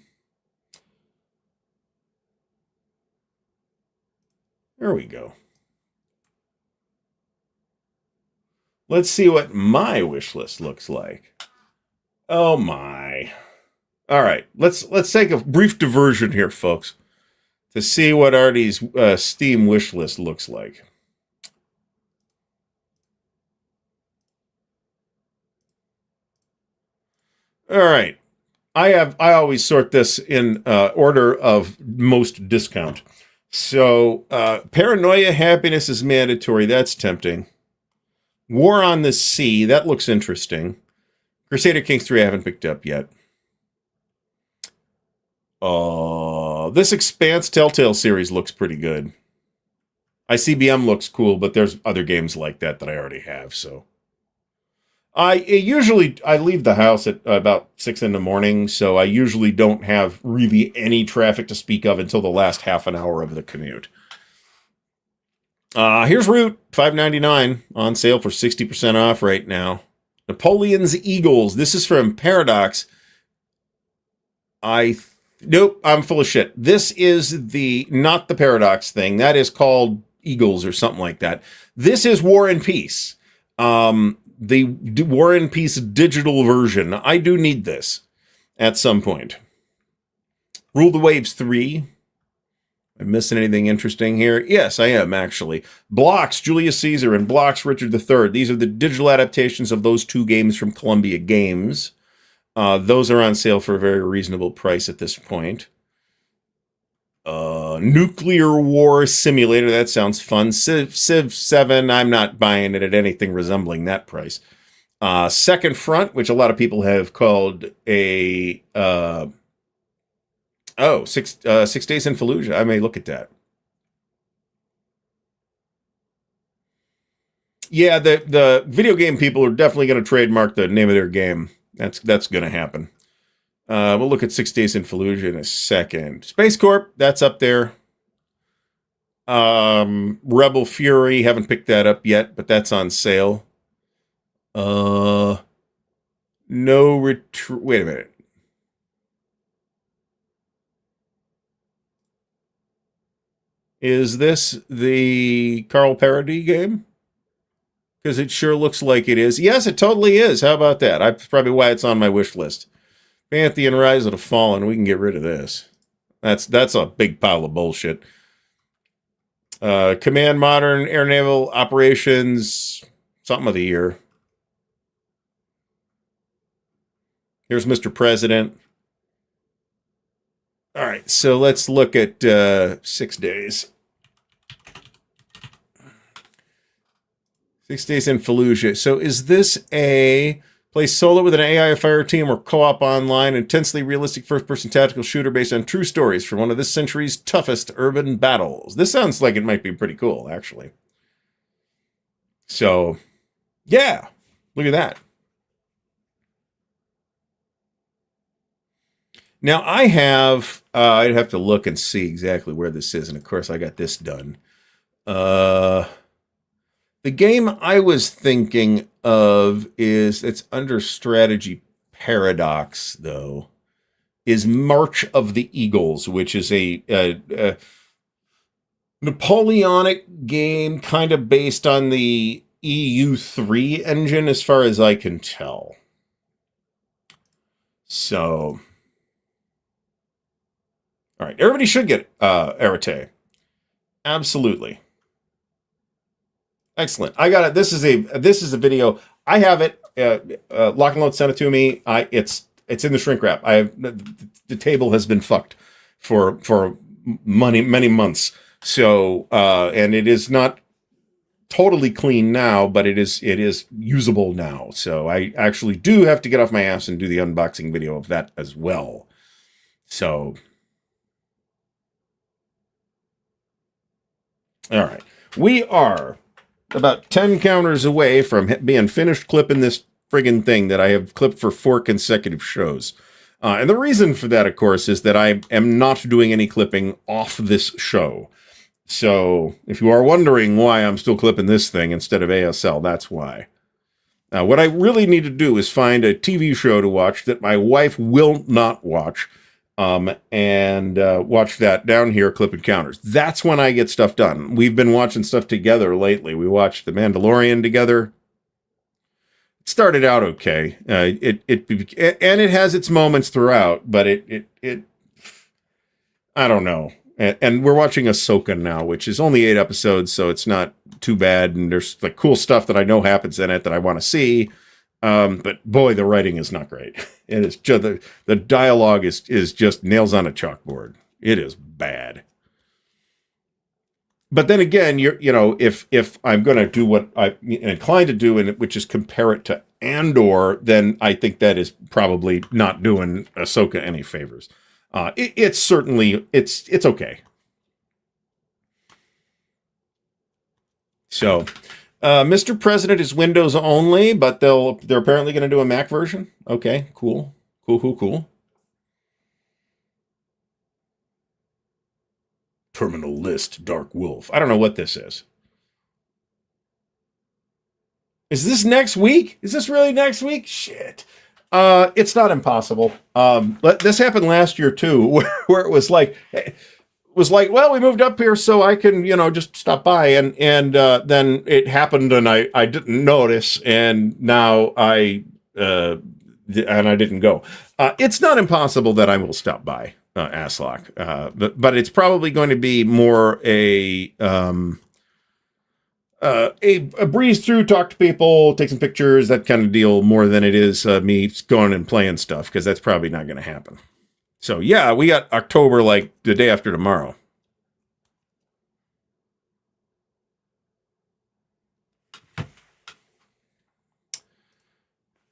There we go. Let's see what my wish list looks like. Oh my. All right, let's take a brief diversion here, folks, to see what Artie's Steam wish list looks like. All right. I always sort this in order of most discount. So, Paranoia Happiness is mandatory. That's tempting. War on the Sea. That looks interesting. Crusader Kings 3 I haven't picked up yet. This Expanse Telltale series looks pretty good. ICBM looks cool, but there's other games like that I already have, so. I leave the house at about 6 in the morning, so I usually don't have really any traffic to speak of until the last half an hour of the commute. Here's Root, $5.99 on sale for 60% off right now. Napoleon's Eagles. This is from Paradox. Nope, I'm full of shit. This is not the Paradox thing. That is called Eagles or something like that. This is War and Peace. The War and Peace digital version. I do need this at some point. Rule the Waves 3. Am I missing anything interesting here? Yes, I am, actually. Blocks, Julius Caesar, and Blocks, Richard III. These are the digital adaptations of those two games from Columbia Games. Those are on sale for a very reasonable price at this point. Nuclear War Simulator, that sounds fun. Civ 7, I'm not buying it at anything resembling that price. Second Front, which a lot of people have called a 6 Days in Fallujah. I may look at that. Yeah, the video game people are definitely going to trademark the name of their game. That's going to happen. We'll look at 6 Days in Fallujah in a second. Space Corp, that's up there. Rebel Fury, haven't picked that up yet, but that's on sale. No retreat. Wait a minute. Is this the Carl Parody game? Because it sure looks like it is. Yes, it totally is. How about that? That's probably why it's on my wish list. Pantheon Rise of the Fallen. We can get rid of this. That's a big pile of bullshit. Command Modern Air Naval Operations. Something of the year. Here's Mr. President. All right, so let's look at 6 days. 6 Days in Fallujah. So is this a play solo with an AI fire team or co-op online, intensely realistic first-person tactical shooter based on true stories from one of this century's toughest urban battles? This sounds like it might be pretty cool, actually. So, yeah, look at that. Now, I'd have to look and see exactly where this is, and of course, I got this done. The game I was thinking of it's under strategy paradox, though, is March of the Eagles, which is a Napoleonic game kind of based on the EU3 engine, as far as I can tell. So, all right, everybody should get Arete. Absolutely. Excellent. I got it. This is a video. I have it. Lock and Load sent it to me. It's in the shrink wrap. The table has been fucked for many months. So and it is not totally clean now, but it is usable now. So I actually do have to get off my ass and do the unboxing video of that as well. So, all right, we are about 10 counters away from being finished clipping this friggin' thing that I have clipped for 4 consecutive shows. And the reason for that, of course, is that I am not doing any clipping off this show. So if you are wondering why I'm still clipping this thing instead of ASL, that's why. What I really need to do is find a TV show to watch that my wife will not watch, and watch that down here, clipping counters. That's when I get stuff done. We've been watching stuff together lately. We watched The Mandalorian together. It started out okay. It has its moments throughout, but it I don't know. And we're watching Ahsoka now, which is only 8 episodes, so it's not too bad. And there's like cool stuff that I know happens in it that I want to see. But boy, the writing is not great. It is just the dialogue is just nails on a chalkboard. It is bad. But then again, if I'm going to do what I'm inclined to do, which is compare it to Andor, then I think that is probably not doing Ahsoka any favors. It's certainly it's okay. So, Mr. President is Windows only, but they're apparently going to do a Mac version. Okay, cool. Terminal list, Dark Wolf. I don't know what this is. Is this next week? Is this really next week? Shit. It's not impossible. This happened last year too, where it was like, well, we moved up here so I can, just stop by, and then it happened and I didn't notice, and now I didn't go. It's not impossible that I will stop by Aslock, but it's probably going to be more a breeze through, talk to people, take some pictures, that kind of deal, more than it is me going and playing stuff, because that's probably not going to happen. So yeah, we got October like the day after tomorrow.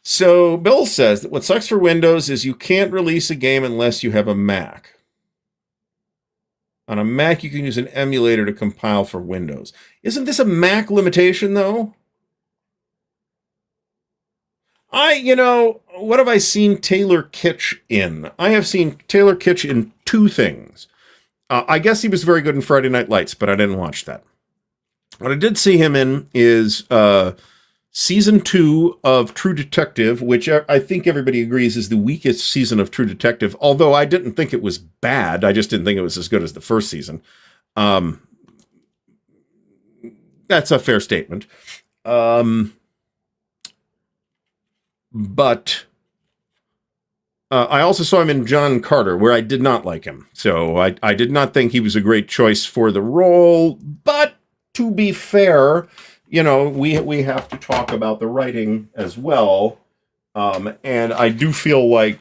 So Bill says that what sucks for Windows is you can't release a game unless you have a Mac. On a Mac, you can use an emulator to compile for Windows. Isn't this a Mac limitation, though? What have I seen Taylor Kitsch in? I have seen Taylor Kitsch in 2 things. I guess he was very good in Friday Night Lights, but I didn't watch that. What I did see him in is Season 2 of True Detective, which I think everybody agrees is the weakest season of True Detective, although I didn't think it was bad. I just didn't think it was as good as the first season. That's a fair statement. But I also saw him in John Carter, where I did not like him. So I did not think he was a great choice for the role. But to be fair, we have to talk about the writing as well. And I do feel like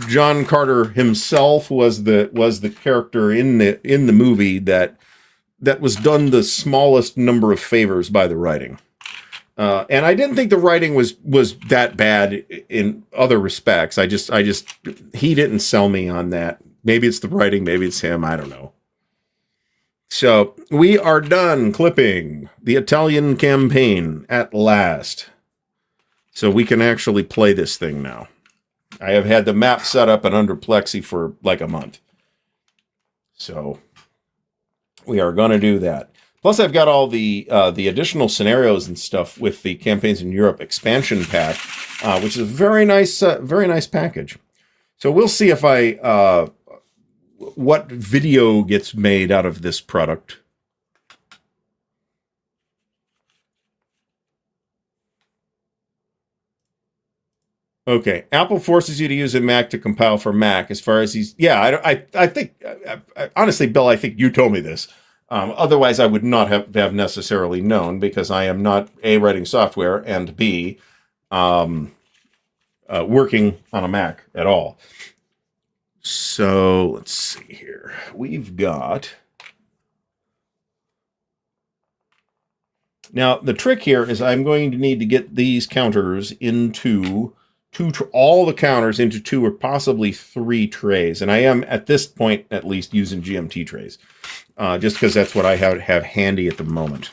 John Carter himself was the character in the movie that was done the smallest number of favors by the writing. And I didn't think the writing was that bad in other respects. He didn't sell me on that. Maybe it's the writing, maybe it's him, I don't know. So we are done clipping the Italian campaign at last. So we can actually play this thing now. I have had the map set up and under Plexi for like a month. So we are going to do that. Plus, I've got all the additional scenarios and stuff with the Campaigns in Europe expansion pack, which is a very nice package. So we'll see if what video gets made out of this product. Okay, Apple forces you to use a Mac to compile for Mac. As far as I think honestly, Bill, I think you told me this. Otherwise, I would not have necessarily known, because I am not A, writing software, and B, working on a Mac at all. So let's see here. We've got. Now, the trick here is I'm going to need to get these counters into all the counters into 2 or possibly 3 trays. And I am, at this point, at least, using GMT trays. Just because that's what I have handy at the moment.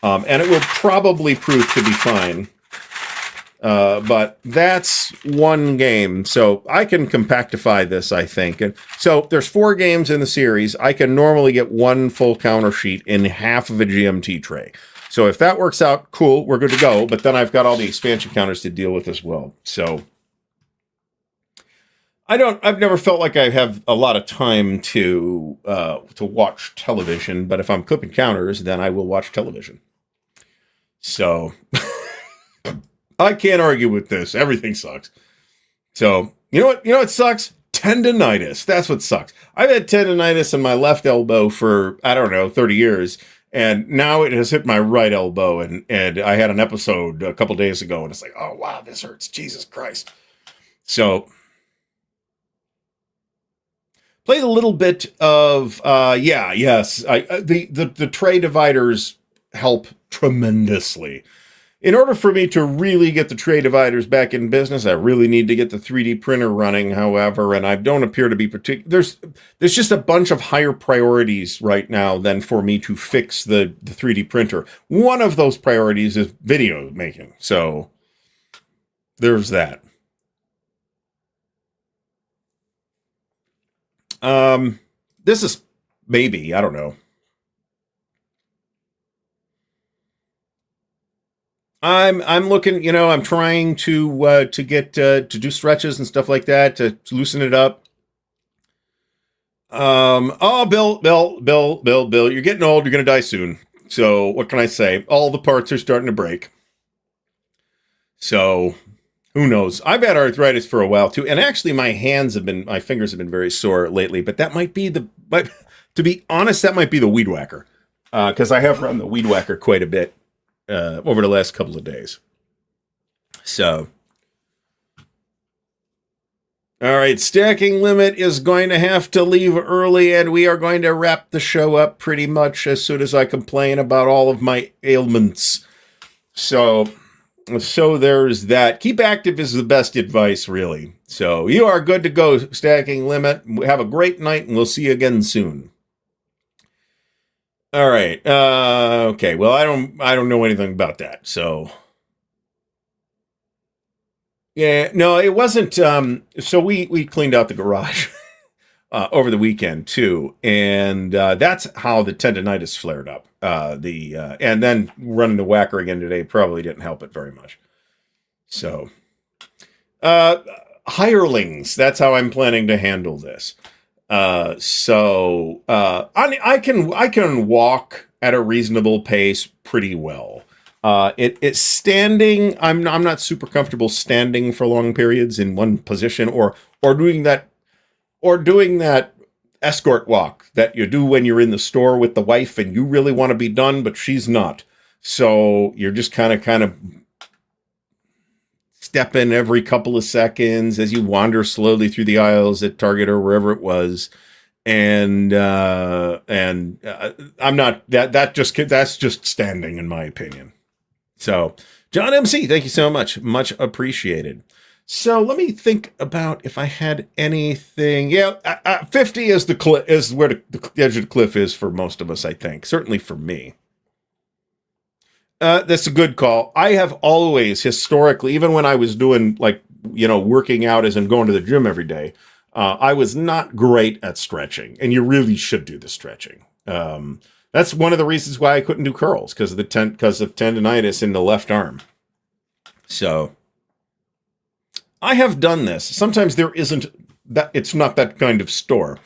And it will probably prove to be fine. But that's one game. So I can compactify this, I think. And so there's 4 games in the series. I can normally get 1 full counter sheet in half of a GMT tray. So if that works out, cool, we're good to go. But then I've got all the expansion counters to deal with as well. So I've never felt like I have a lot of time to watch television, but if I'm clipping counters, then I will watch television. So I can't argue with this. Everything sucks. So you know what sucks? Tendonitis. That's what sucks. I've had tendonitis in my left elbow for, I don't know, 30 years. And now it has hit my right elbow, and I had an episode a couple days ago, and it's like, oh, wow, this hurts. Jesus Christ. So, played a little bit of, the tray dividers help tremendously. In order for me to really get the tray dividers back in business, I really need to get the 3D printer running, however, and I don't appear to be there's just a bunch of higher priorities right now than for me to fix the 3D printer. One of those priorities is video making, so there's that. This is maybe, I don't know. I'm looking, I'm trying to get to do stretches and stuff like that to loosen it up. Bill, you're getting old. You're gonna die soon. So what can I say? All the parts are starting to break. So who knows? I've had arthritis for a while too, and actually my fingers have been very sore lately. But that might be to be honest, that might be the weed whacker, because I have run the weed whacker quite a bit. Over the last couple of days. So, all right, Stacking Limit is going to have to leave early, and we are going to wrap the show up pretty much as soon as I complain about all of my ailments. So there's that. Keep active is the best advice, really. So you are good to go, Stacking Limit. Have a great night, and we'll see you again soon. All right. Okay. Well, I don't know anything about that. So, yeah. No, it wasn't. So we cleaned out the garage over the weekend too, and that's how the tendonitis flared up. And then running the whacker again today probably didn't help it very much. So, hirelings. That's how I'm planning to handle this. I can walk at a reasonable pace pretty well. It's standing. I'm not super comfortable standing for long periods in one position, or doing that escort walk that you do when you're in the store with the wife and you really want to be done, but she's not. So you're just kind of step in every couple of seconds as you wander slowly through the aisles at Target or wherever it was. And I'm not that's just standing in my opinion. So John MC, thank you so much. Much appreciated. So let me think about if I had anything. Yeah, 50 is is where the edge of the cliff is for most of us, I think. Certainly for me. That's a good call. I have always historically, even when I was doing working out as in going to the gym every day, I was not great at stretching, and you really should do the stretching. That's one of the reasons why I couldn't do curls, because of tendonitis in the left arm. So I have done this. Sometimes there isn't that, it's not that kind of store.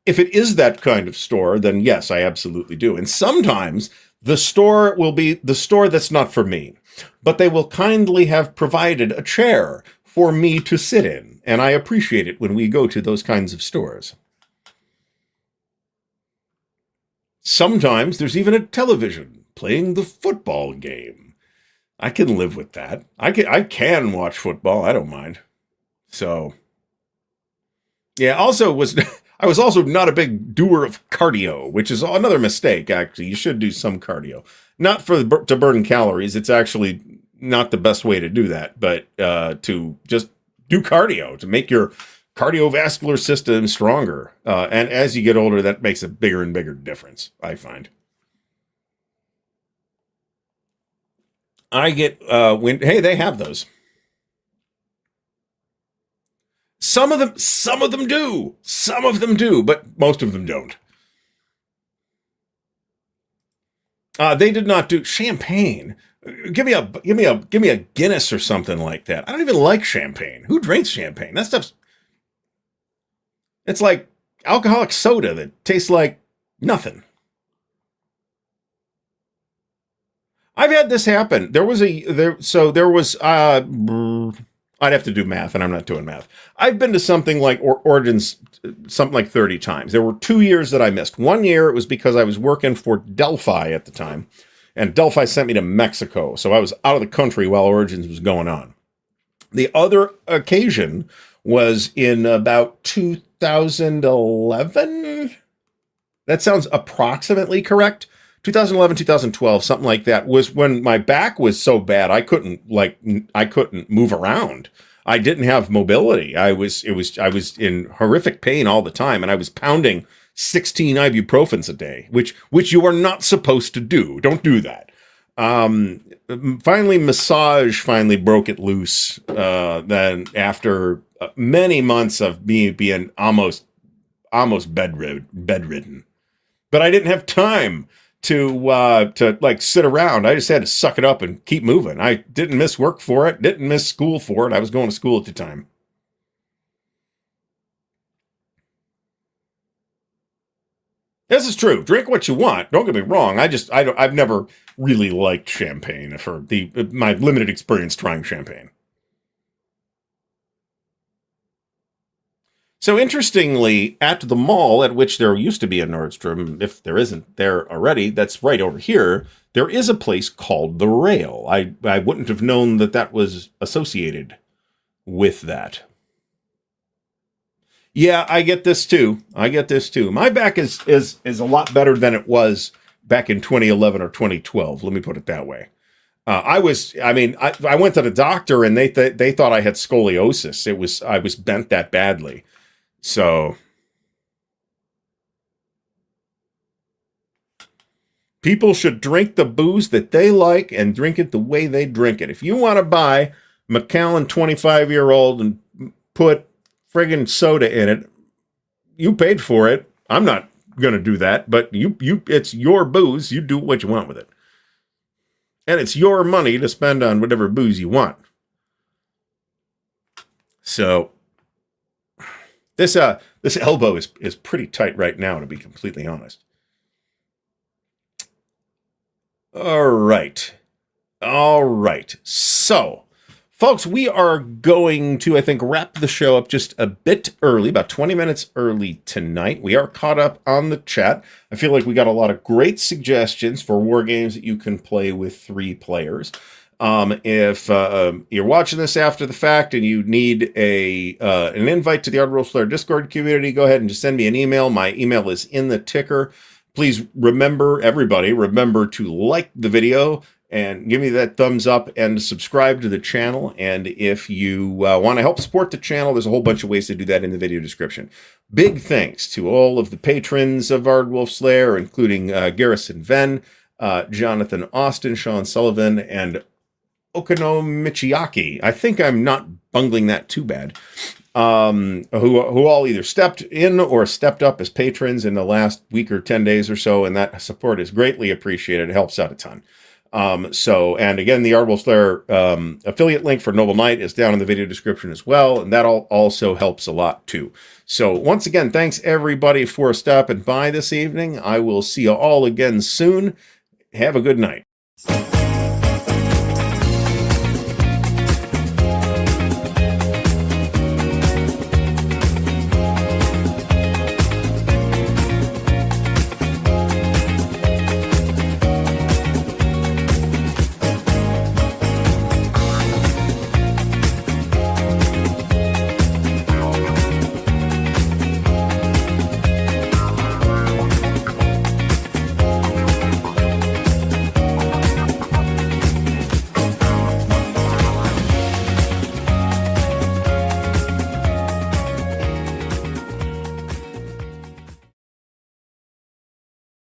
If it is that kind of store, then yes, I absolutely do. And sometimes the store will be the store that's not for me, but they will kindly have provided a chair for me to sit in. And I appreciate it when we go to those kinds of stores. Sometimes there's even a television playing the football game. I can live with that. I can watch football. I don't mind. So, yeah, I was also not a big doer of cardio, which is another mistake, actually. You should do some cardio. Not to burn calories. It's actually not the best way to do that, but to just do cardio, to make your cardiovascular system stronger. And as you get older, that makes a bigger and bigger difference, I find. I get, hey, they have those. Some of them do, but most of them don't. They did not do champagne. Give me a Guinness or something like that. I don't even like champagne. Who drinks champagne? That stuff's, it's like alcoholic soda that tastes like nothing. I've had this happen. I'd have to do math, and I'm not doing math. I've been to something like Origins, something like 30 times. There were 2 years that I missed. 1 year, it was because I was working for Delphi at the time, and Delphi sent me to Mexico, so I was out of the country while Origins was going on. The other occasion was in about 2011. That sounds approximately correct. 2011, 2012, something like that, was when my back was so bad I couldn't move around. I didn't have mobility. I was in horrific pain all the time, and I was pounding 16 ibuprofens a day, which you are not supposed to do. Don't do that. Finally, massage finally broke it loose. Then after many months of being almost bedridden, but I didn't have time to like sit around. I just had to suck it up and keep moving. I didn't miss work for it, didn't miss school for it. I was going to school at the time. This is true. Drink what you want. Don't get me wrong. I've never really liked champagne for my limited experience trying champagne. So interestingly, at the mall at which there used to be a Nordstrom, if there isn't there already, that's right over here, there is a place called The Rail. I wouldn't have known that was associated with that. Yeah, I get this too. My back is a lot better than it was back in 2011 or 2012. Let me put it that way. I went to the doctor and they thought I had scoliosis. I was bent that badly. So people should drink the booze that they like and drink it the way they drink it. If you want to buy Macallan 25-year-old and put friggin' soda in it, you paid for it. I'm not going to do that, but it's your booze. You do what you want with it. And it's your money to spend on whatever booze you want. So this elbow is pretty tight right now, to be completely honest. All right. So, folks, we are going to, I think, wrap the show up just a bit early, about 20 minutes early tonight. We are caught up on the chat. I feel like we got a lot of great suggestions for war games that you can play with 3 players. If you're watching this after the fact and you need an invite to the Ardwulf Lair Discord community, go ahead and just send me an email. My email is in the ticker. Please remember to like the video and give me that thumbs up and subscribe to the channel. And if you want to help support the channel, there's a whole bunch of ways to do that in the video description. Big thanks to all of the patrons of Ardwulf's Lair, including Garrison Venn, Jonathan Austin, Sean Sullivan, and Okano Michiaki. I think I'm not bungling that too bad. who all either stepped in or stepped up as patrons in the last week or 10 days or so, and that support is greatly appreciated. It helps out a ton. And again, the Ardwulf Lair affiliate link for Noble Knight is down in the video description as well, and that also helps a lot too. So once again, thanks everybody for stopping by this evening. I will see you all again soon. Have a good night.